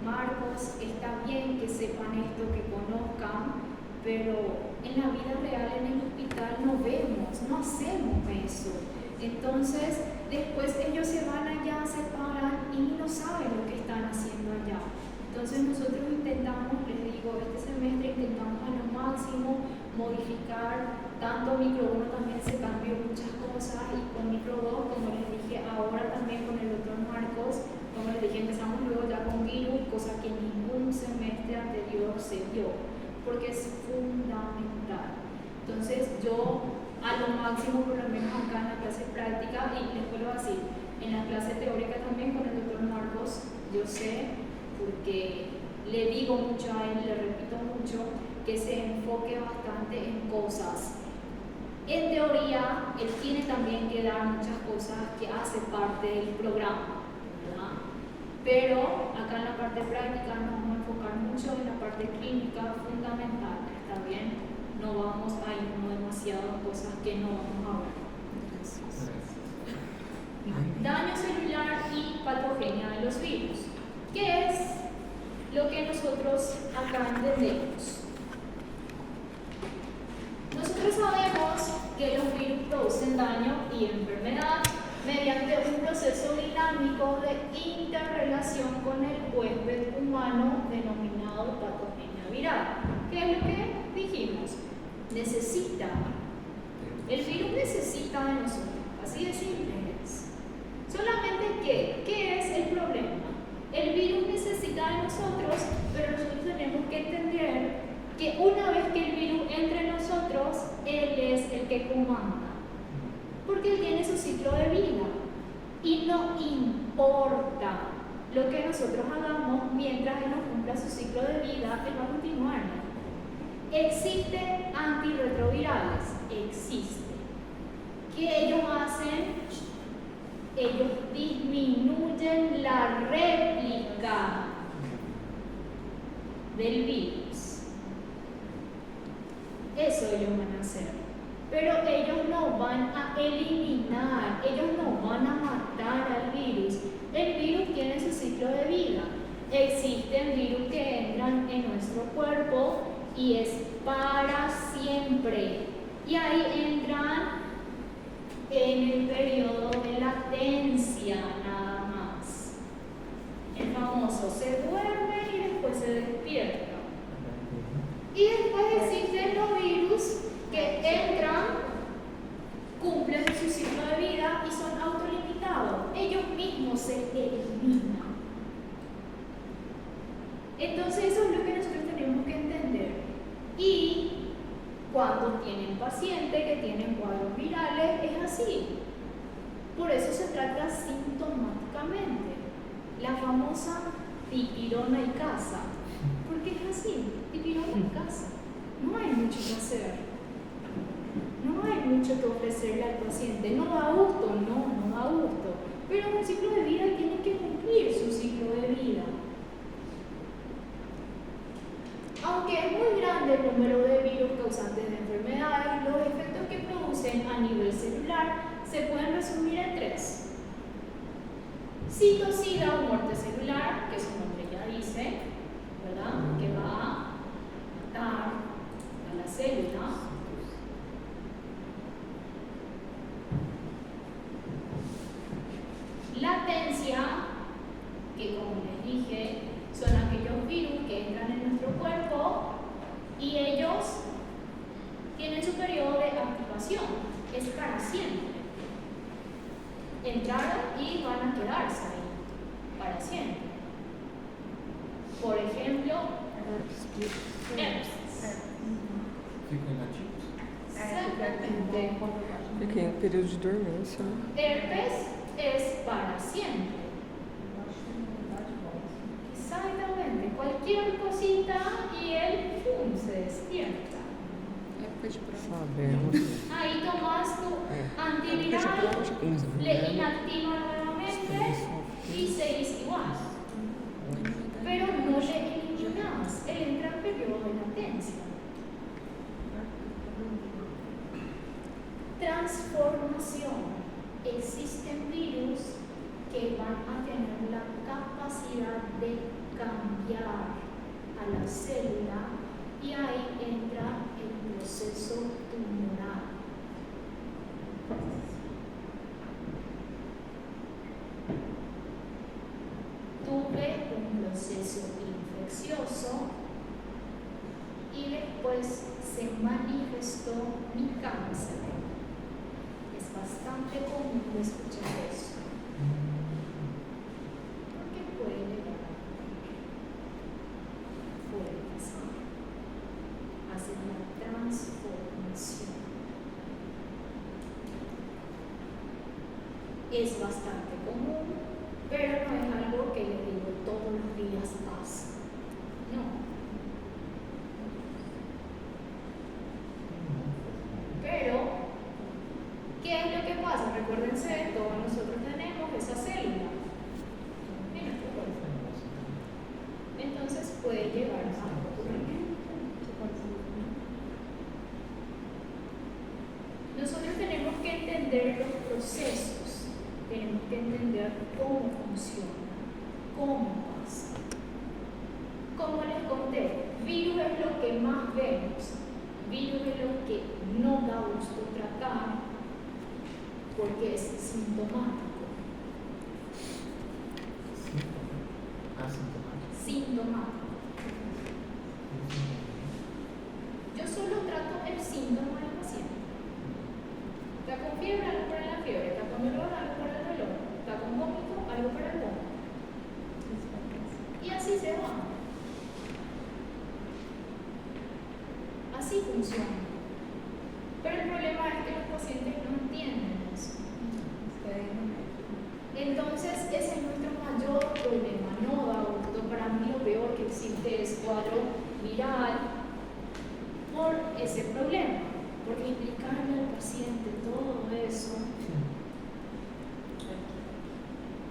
Marcos, está bien que sepan esto, que conozcan, pero en la vida real, en el hospital, no vemos, no hacemos eso. Entonces, después ellos se van allá, se paran y no saben lo que están haciendo allá. Entonces nosotros intentamos, les digo, este semestre intentamos a lo máximo modificar, tanto micro 1 también se cambió muchas cosas y con micro 2, como les dije, ahora también con el doctor Marcos, como les dije, empezamos luego ya con virus, cosa que ningún semestre anterior se dio, porque es fundamental. Entonces yo a lo máximo, por lo menos acá en la clase práctica, y les vuelvo a decir, en la clase teórica también con el doctor Marcos, yo sé, porque le digo mucho a él, le repito mucho, que se enfoque bastante en cosas. En teoría, él tiene también que dar muchas cosas que hace parte del programa, ¿verdad? Pero acá en la parte práctica nos vamos a enfocar mucho en la parte clínica fundamental, ¿está bien? No vamos a irnos demasiado a cosas que no vamos a ver. Daño celular y patogenia de los virus. ¿Qué es lo que nosotros acá entendemos? Nosotros sabemos que los virus producen daño y enfermedad mediante un proceso dinámico de interrelación con el huésped humano denominado patogenia viral. ¿Qué es lo que dijimos? El virus necesita de nosotros, así de simple es. Solamente que, ¿qué es el problema? El virus necesita de nosotros, pero nosotros tenemos que entender que una vez que el virus entre en nosotros, él es el que comanda, porque él tiene su ciclo de vida y no importa lo que nosotros hagamos mientras él nos cumpla su ciclo de vida, él va a continuar. ¿Existen antirretrovirales? Existen. ¿Qué ellos hacen? Ellos disminuyen la réplica del virus. Eso ellos van a hacer. Pero ellos no van a eliminar, ellos no van a matar al virus. El virus tiene su ciclo de vida. Existen virus que entran en nuestro cuerpo y es para siempre. Y ahí entran en el periodo de latencia nada más. El famoso se duerme y después se despierta. Y después existen los virus que entran, cumplen su ciclo de vida y son autolimitados. Ellos mismos se eliminan. Entonces eso es lo que nosotros tenemos que entender. Y cuando tienen pacientes que tienen cuadros virales, es así. Por eso se trata sintomáticamente. La famosa dipirona y casa. Porque es así, dipirona y casa. No hay mucho que hacer. No hay mucho que ofrecerle al paciente. No da gusto, no da gusto. Pero un ciclo de vida tiene que cumplir su ciclo de vida. Aunque es muy grande el número de virus causantes de enfermedades, los efectos que producen a nivel celular se pueden resumir en 3. Citocida o muerte celular, que su nombre ya dice, ¿verdad? Que va a matar a la célula. Latencia, que como les dije, son aquellos virus que entran en nuestro cuerpo y ellos tienen su periodo de activación, es para siempre. Entraron y van a quedarse ahí, para siempre. Por ejemplo, herpes. Fica inativos. Exactamente. Fica em período de dormência, né? Herpes es para siempre. Exactamente. Cualquier cosita y él ¡pum! Se despierta. Sabemos. Ahí tomas tu antiviral, le inactiva nuevamente y seguís igual. Pero no le eliminas, él entra en periodo de latencia. Transformación. Existen virus que van a tener la capacidad de cambiar a la célula Y ahí entra el proceso tumoral. Tuve un proceso infeccioso y después se manifestó mi cáncer. Es bastante común escuchar eso. Porque puede llegar, puede pasar, hacer una transformación. Es bastante común, pero no es algo que les digo todos los días pasa. No. Pero, ¿qué es lo que pasa? Recuérdense, todos nosotros tenemos esa célula en nuestro cuerpo. Entonces puede llegar a ocurrir. Nosotros tenemos que entender los procesos, tenemos que entender cómo funciona, cómo pasa. Como les conté, virus es lo que más vemos. Virus es lo que no da gusto tratar porque es sintomático. Sintomático. Yo solo trato el síntoma del paciente. Está con fiebre, algo para la fiebre. Está con dolor, algo para el dolor. Está con vómito, algo para el vómito. Y así se va. Así funciona. Pero el problema es que los pacientes no entienden eso. Entonces, ese es nuestro mayor problema. No da gusto. Para mí lo peor que existe es cuadro viral por ese problema. Porque explicarle al paciente todo eso.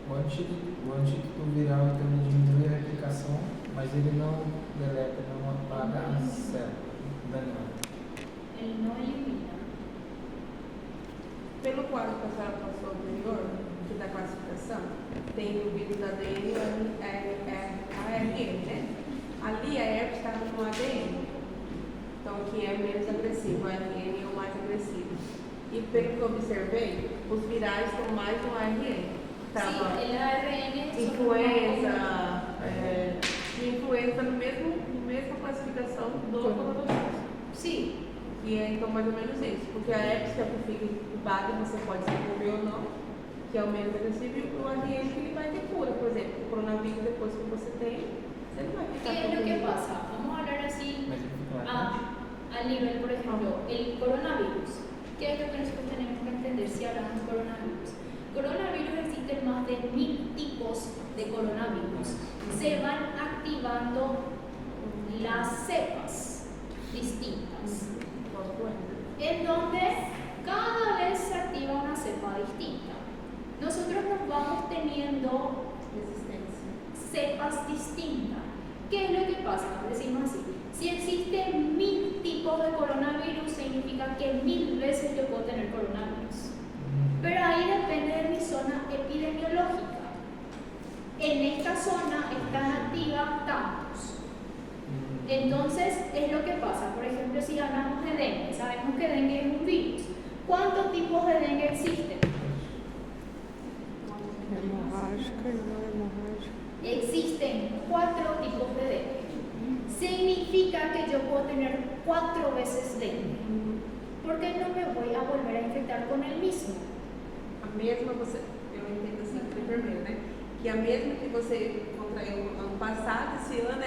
O antídoto viral então ele diminui a replicação, mas ele não deleta, não apaga a célula danada. Ele não elimina. Pelo quadro que a senhora passou anterior, que da classificação, tem o vírus ADN e ARN, né? Ali a herpes está no ADN, então que é menos agressivo, o ARN é o mais agressivo. E pelo que eu observei, os virais estão mais no ARN. Tava Sim, ele é ARN. influenza no mesma classificação do coronavírus. Sim. Que é então mais ou menos isso, porque a herpes que é que fica incubada, você pode se envolver ou não, que é o menos agressivo, e o ARN que ele vai ter cura, por exemplo, o coronavírus depois que você tem, você não vai ficar ¿Qué es lo que pasa? Vamos a hablar así Mas ele fica lá. a nivel, por ejemplo, el coronavirus. ¿Qué es lo que nosotros tenemos que entender si hablamos de coronavirus? Coronavirus existen más de 1000 tipos de coronavirus. Se van activando las cepas distintas, en donde cada vez se activa una cepa distinta. Nosotros nos vamos teniendo cepas distintas. ¿Qué es lo que pasa? Decimos así, si existen 1000 tipos de coronavirus, significa que 1000 veces yo puedo tener coronavirus. Pero ahí depende de mi zona epidemiológica. En esta zona están activas tantos. Entonces, es lo que pasa. Por ejemplo, si hablamos de dengue, sabemos que dengue es un virus. ¿Cuántos tipos de dengue existen? Hemorrágica e não hemorrágica. Existen 4 tipos de dengue. Significa que yo puedo tener 4 veces dengue. ¿Por qué no me voy a volver a infectar con el mismo? A mesma você, eu entendo assim, de enfermeira, né? Que a mesma que você contraiu ano passado, esse ano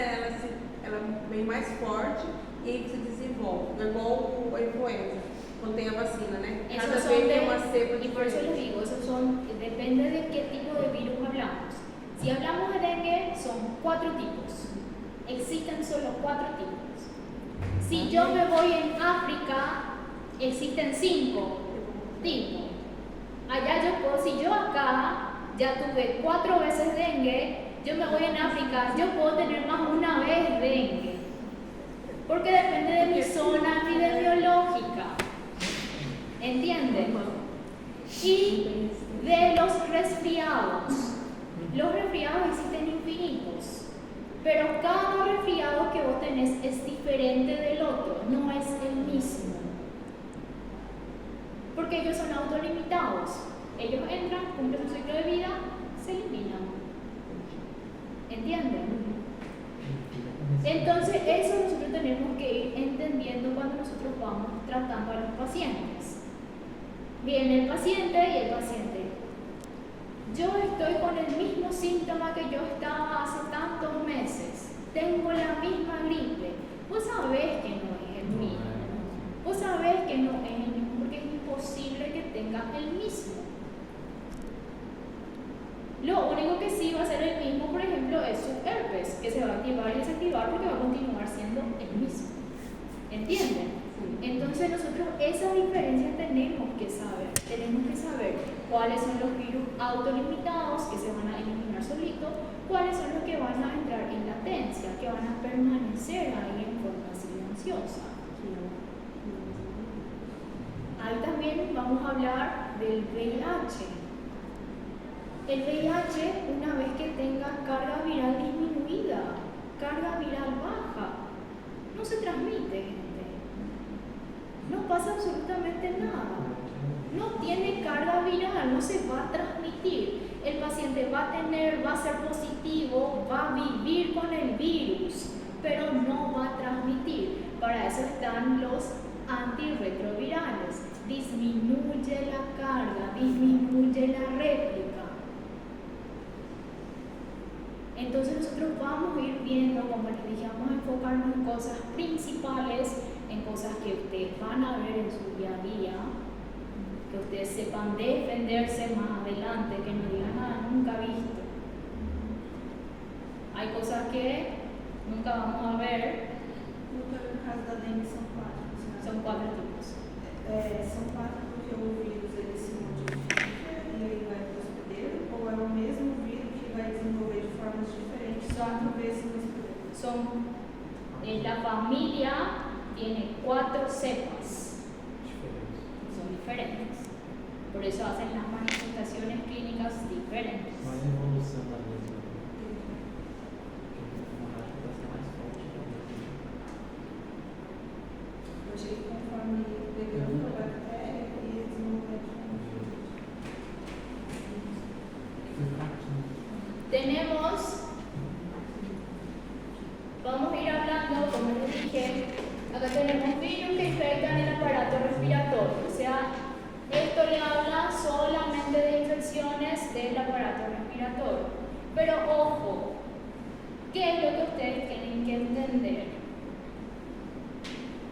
ela vem mais forte e aí se desenvolve. É igual a influenza, quando tem a vacina, né? Cada Esos vez son tem uma cepa y por eso les diferente. digo, esos son, depende de qué tipo de virus hablamos. Si hablamos de dengue, son 4 tipos. Existen solo 4 tipos. Si yo me voy en África, existen 5 tipos. Allá yo puedo, si yo acá ya tuve 4 veces dengue, yo me voy en África, yo puedo tener más una vez dengue. Porque depende de mi zona epidemiológica. ¿Entienden? Y de los resfriados. Los resfriados existen infinitos. Pero cada resfriado que vos tenés es diferente del otro, no es el mismo. Porque ellos son autolimitados. Ellos entran, cumplen su ciclo de vida, se eliminan. ¿Entienden? Entonces, eso nosotros tenemos que ir entendiendo cuando nosotros vamos tratando a los pacientes. Viene el paciente y el paciente: yo estoy con el mismo síntoma que yo estaba hace tantos meses, tengo la misma gripe. Vos sabés que no es el mismo. Vos sabés que no es el mismo porque es imposible que tenga el mismo. Lo único que sí va a ser el mismo, por ejemplo, es su herpes, que se va a activar y desactivar porque va a continuar siendo el mismo. ¿Entienden? Entonces nosotros esa diferencia tenemos que saber. Tenemos que saber cuáles son los virus autolimitados que se van a eliminar solitos, cuáles son los que van a entrar en latencia, que van a permanecer ahí en forma silenciosa. Ahí también vamos a hablar del VIH. El VIH, una vez que tenga carga viral disminuida, carga viral baja, no se transmite, gente. No pasa absolutamente nada. No tiene carga viral, no se va a transmitir. El paciente va a ser positivo, va a vivir con el virus, pero no va a transmitir. Para eso están los antirretrovirales. Disminuye la carga, disminuye la réplica. Entonces nosotros vamos a ir viendo, como les dije, vamos a enfocarnos en cosas principales, en cosas que ustedes van a ver en su día a día, que ustedes sepan defenderse más adelante, que no digan nada, nunca visto. Hay cosas que nunca vamos a ver. No caso da dengue são 4. Son 4 tipos. São 4 porque o vírus ele se modifica e ele vai para o hospedeiro, ou é o mesmo vírus que vai desenvolver de formas diferentes quatro vezes no hospedeiro? La familia tiene 4 cepas, son diferentes. Por eso hacen las manifestaciones clínicas diferentes. Uma evolução da mesma. Uma rádio vai ser mais forte também. Eu achei que conforme pegando a bactéria e desenvolvendo Tenemos, vamos a ir hablando, como les dije, acá tenemos virus que infectan el aparato respiratorio, o sea, esto le habla solamente de infecciones del aparato respiratorio. Pero ojo, ¿qué es lo que ustedes tienen que entender?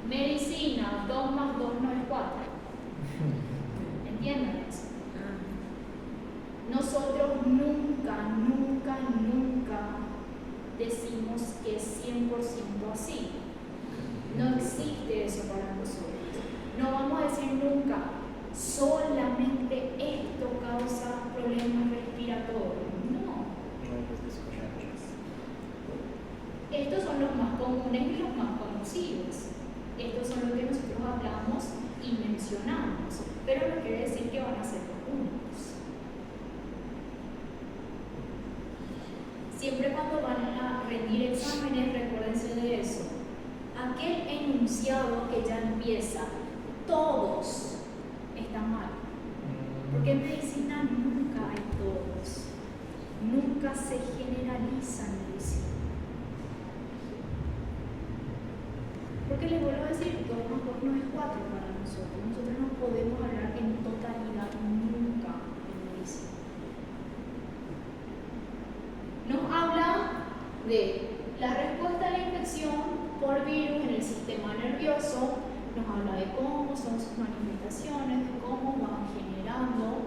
Medicina, 2 más 2 no es 4. ¿Entienden eso? Nosotros nunca decimos que es 100% así. No existe eso para nosotros. No vamos a decir nunca, solamente esto causa problemas respiratorios. No. Estos son los más comunes y los más conocidos. Estos son los que nosotros hablamos y mencionamos, pero no quiere decir que van a ser los únicos. Siempre cuando van a rendir exámenes, recuérdense de eso. Aquel enunciado que ya empieza, todos, está mal. Porque en medicina nunca hay todos. Nunca se generaliza en medicina. Porque les vuelvo a decir, 2 más 2 no es 4 para nosotros. Nosotros no podemos hablar en totalidad nunca en medicina. Nos habla de la respuesta a la infección por virus en el sistema nervioso, nos habla de cómo son sus manifestaciones, de cómo van generando.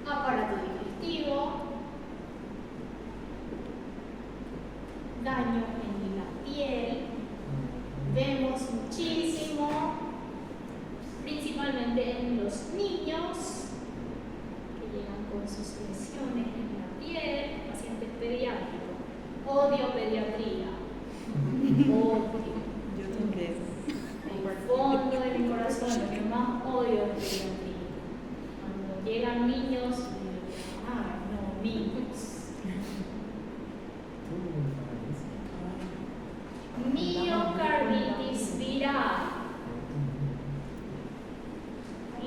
Aparato digestivo, daño en la piel, vemos muchísimo, principalmente en los niños que llegan con sus lesiones en la piel, pacientes pediátricos. Odio pediatría. Odio. Yo también. En el fondo de mi corazón, lo que más odio es pediatría. Cuando llega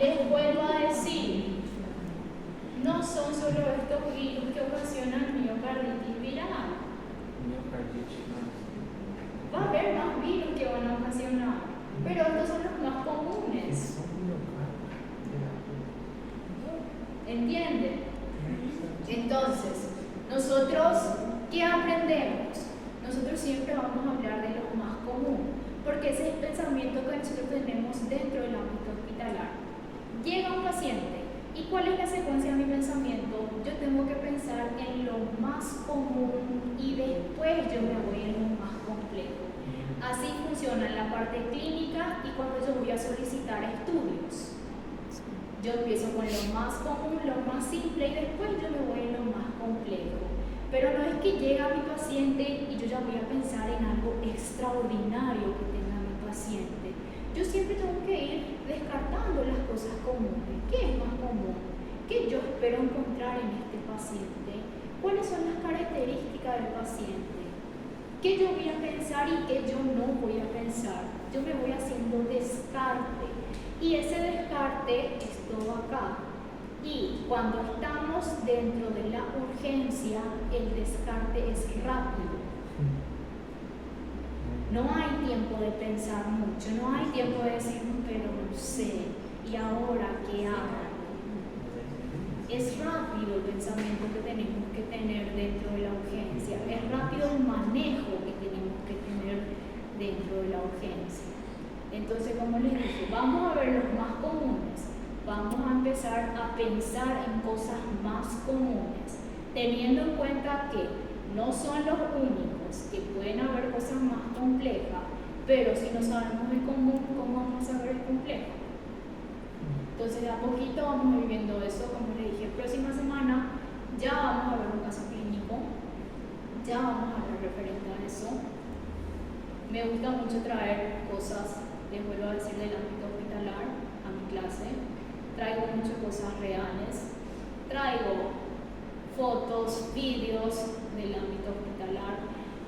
Les vuelvo a decir, no son solo estos virus que ocasionan miocarditis viral. Miocardite, Va a haber más virus que van a ocasionar, pero estos son los más comunes. São miocárdio. ¿Entienden? Entonces, nosotros, ¿qué aprendemos? Nosotros siempre vamos a hablar de lo más común, porque ese es el pensamiento que nosotros tenemos dentro del ámbito hospitalar. Llega un paciente, ¿y cuál es la secuencia de mi pensamiento? Yo tengo que pensar en lo más común y después yo me voy en lo más complejo. Así funciona en la parte clínica y cuando yo voy a solicitar estudios. Yo empiezo con lo más común, lo más simple y después yo me voy en lo más complejo. Pero no es que llega mi paciente y yo ya voy a pensar en algo extraordinario que tenga mi paciente. Yo siempre tengo que ir descartando las cosas comunes. ¿Qué es más común? ¿Qué yo espero encontrar en este paciente? ¿Cuáles son las características del paciente? ¿Qué yo voy a pensar y qué yo no voy a pensar? Yo me voy haciendo descarte. Y ese descarte es todo acá. Y cuando estamos dentro de la urgencia, el descarte es rápido. No hay tiempo de pensar mucho, no hay tiempo de decir, pero no sé, ¿y ahora qué hago? Es rápido el pensamiento que tenemos que tener dentro de la urgencia, es rápido el manejo que tenemos que tener dentro de la urgencia. Entonces, como les dije, vamos a ver los más comunes. Vamos a empezar a pensar en cosas más comunes, teniendo en cuenta que no son los únicos, que pueden haber cosas más complejas, pero si no sabemos el común, ¿cómo vamos a saber el complejo? Entonces, de a poquito vamos a ir viendo eso, como le dije, próxima semana ya vamos a ver un caso clínico, ya vamos a ver referente a eso. Me gusta mucho traer cosas, les vuelvo a decir, del ámbito hospitalar a mi clase. Traigo muchas cosas reales, traigo fotos, vídeos del ámbito hospitalar,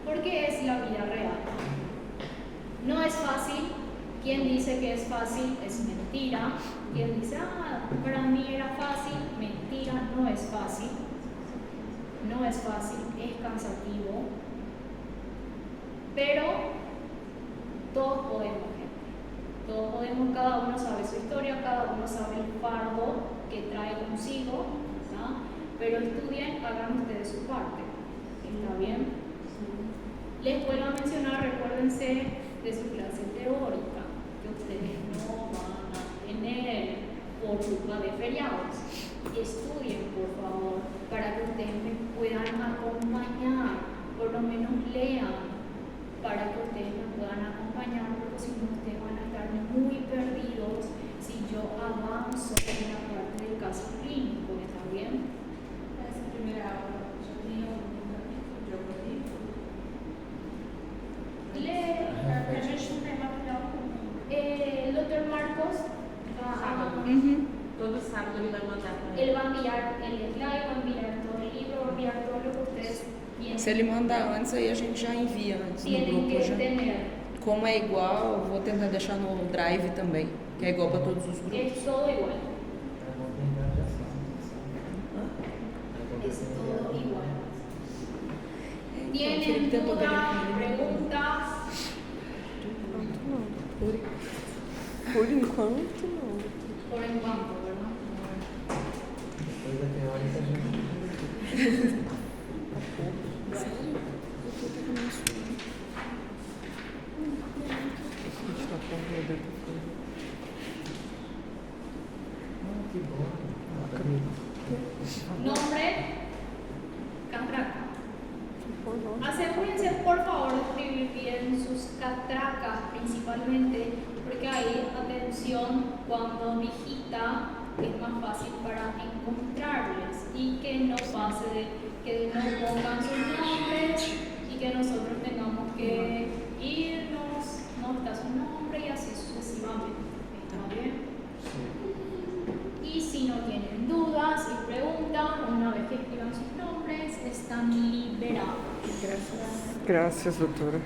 porque es la vida real. No es fácil, quien dice que es fácil es mentira, quien dice, para mí era fácil, mentira, no es fácil, no es fácil, es cansativo, pero todos podemos. Todos podemos, cada uno sabe su historia, cada uno sabe el fardo que trae consigo, ¿no? Pero estudien, hagan ustedes su parte. ¿Está bien? Les vuelvo a mencionar, recuérdense de su clase teórica, que ustedes no van a tener por culpa de feriados. Estudien, por favor, para que ustedes me puedan acompañar, por lo menos lean, para que ustedes me puedan acompañar, porque si no ustedes van a estar muy perdidos si yo avanzo en la parte del caso clínico. ¿Está bien? Essa primeira aula já tem algum capítulo de algum livro? A gente não tem material el doctor Marcos va Todo sábado ele vai mandar para él va a enviar el slide, va a enviar todo el libro, va a enviar todo lo que ustedes tienen. Se ele mandar antes, aí a gente já envia antes no Tienen grupo. que Já. tener. Como é igual, eu vou tentar deixar no Drive também, que é igual para todos os grupos. Es todo igual. É bom terminar já Es todo igual. Então, ¿Tienen Felipe tentou ver dudas, aqui. preguntas? Por enquanto, não. Por enquanto, ¿verdad? depois da teórica a gente. Sério? Eu tô até com isso. A gente tá com medo. Que bom. Nombre, catraca. Por nós. Asegúrense por favor de escribir bien sus catracas principalmente, porque hay atención cuando digita, es más fácil para encontrarles y que no pase de que no pongan sus nombres y que nosotros tengamos que irnos, no está su nombre y así sucesivamente. ¿Está bien? Y si no tienen dudas y preguntas, una vez que escriban sus nombres, están liberados. Graças, doutora.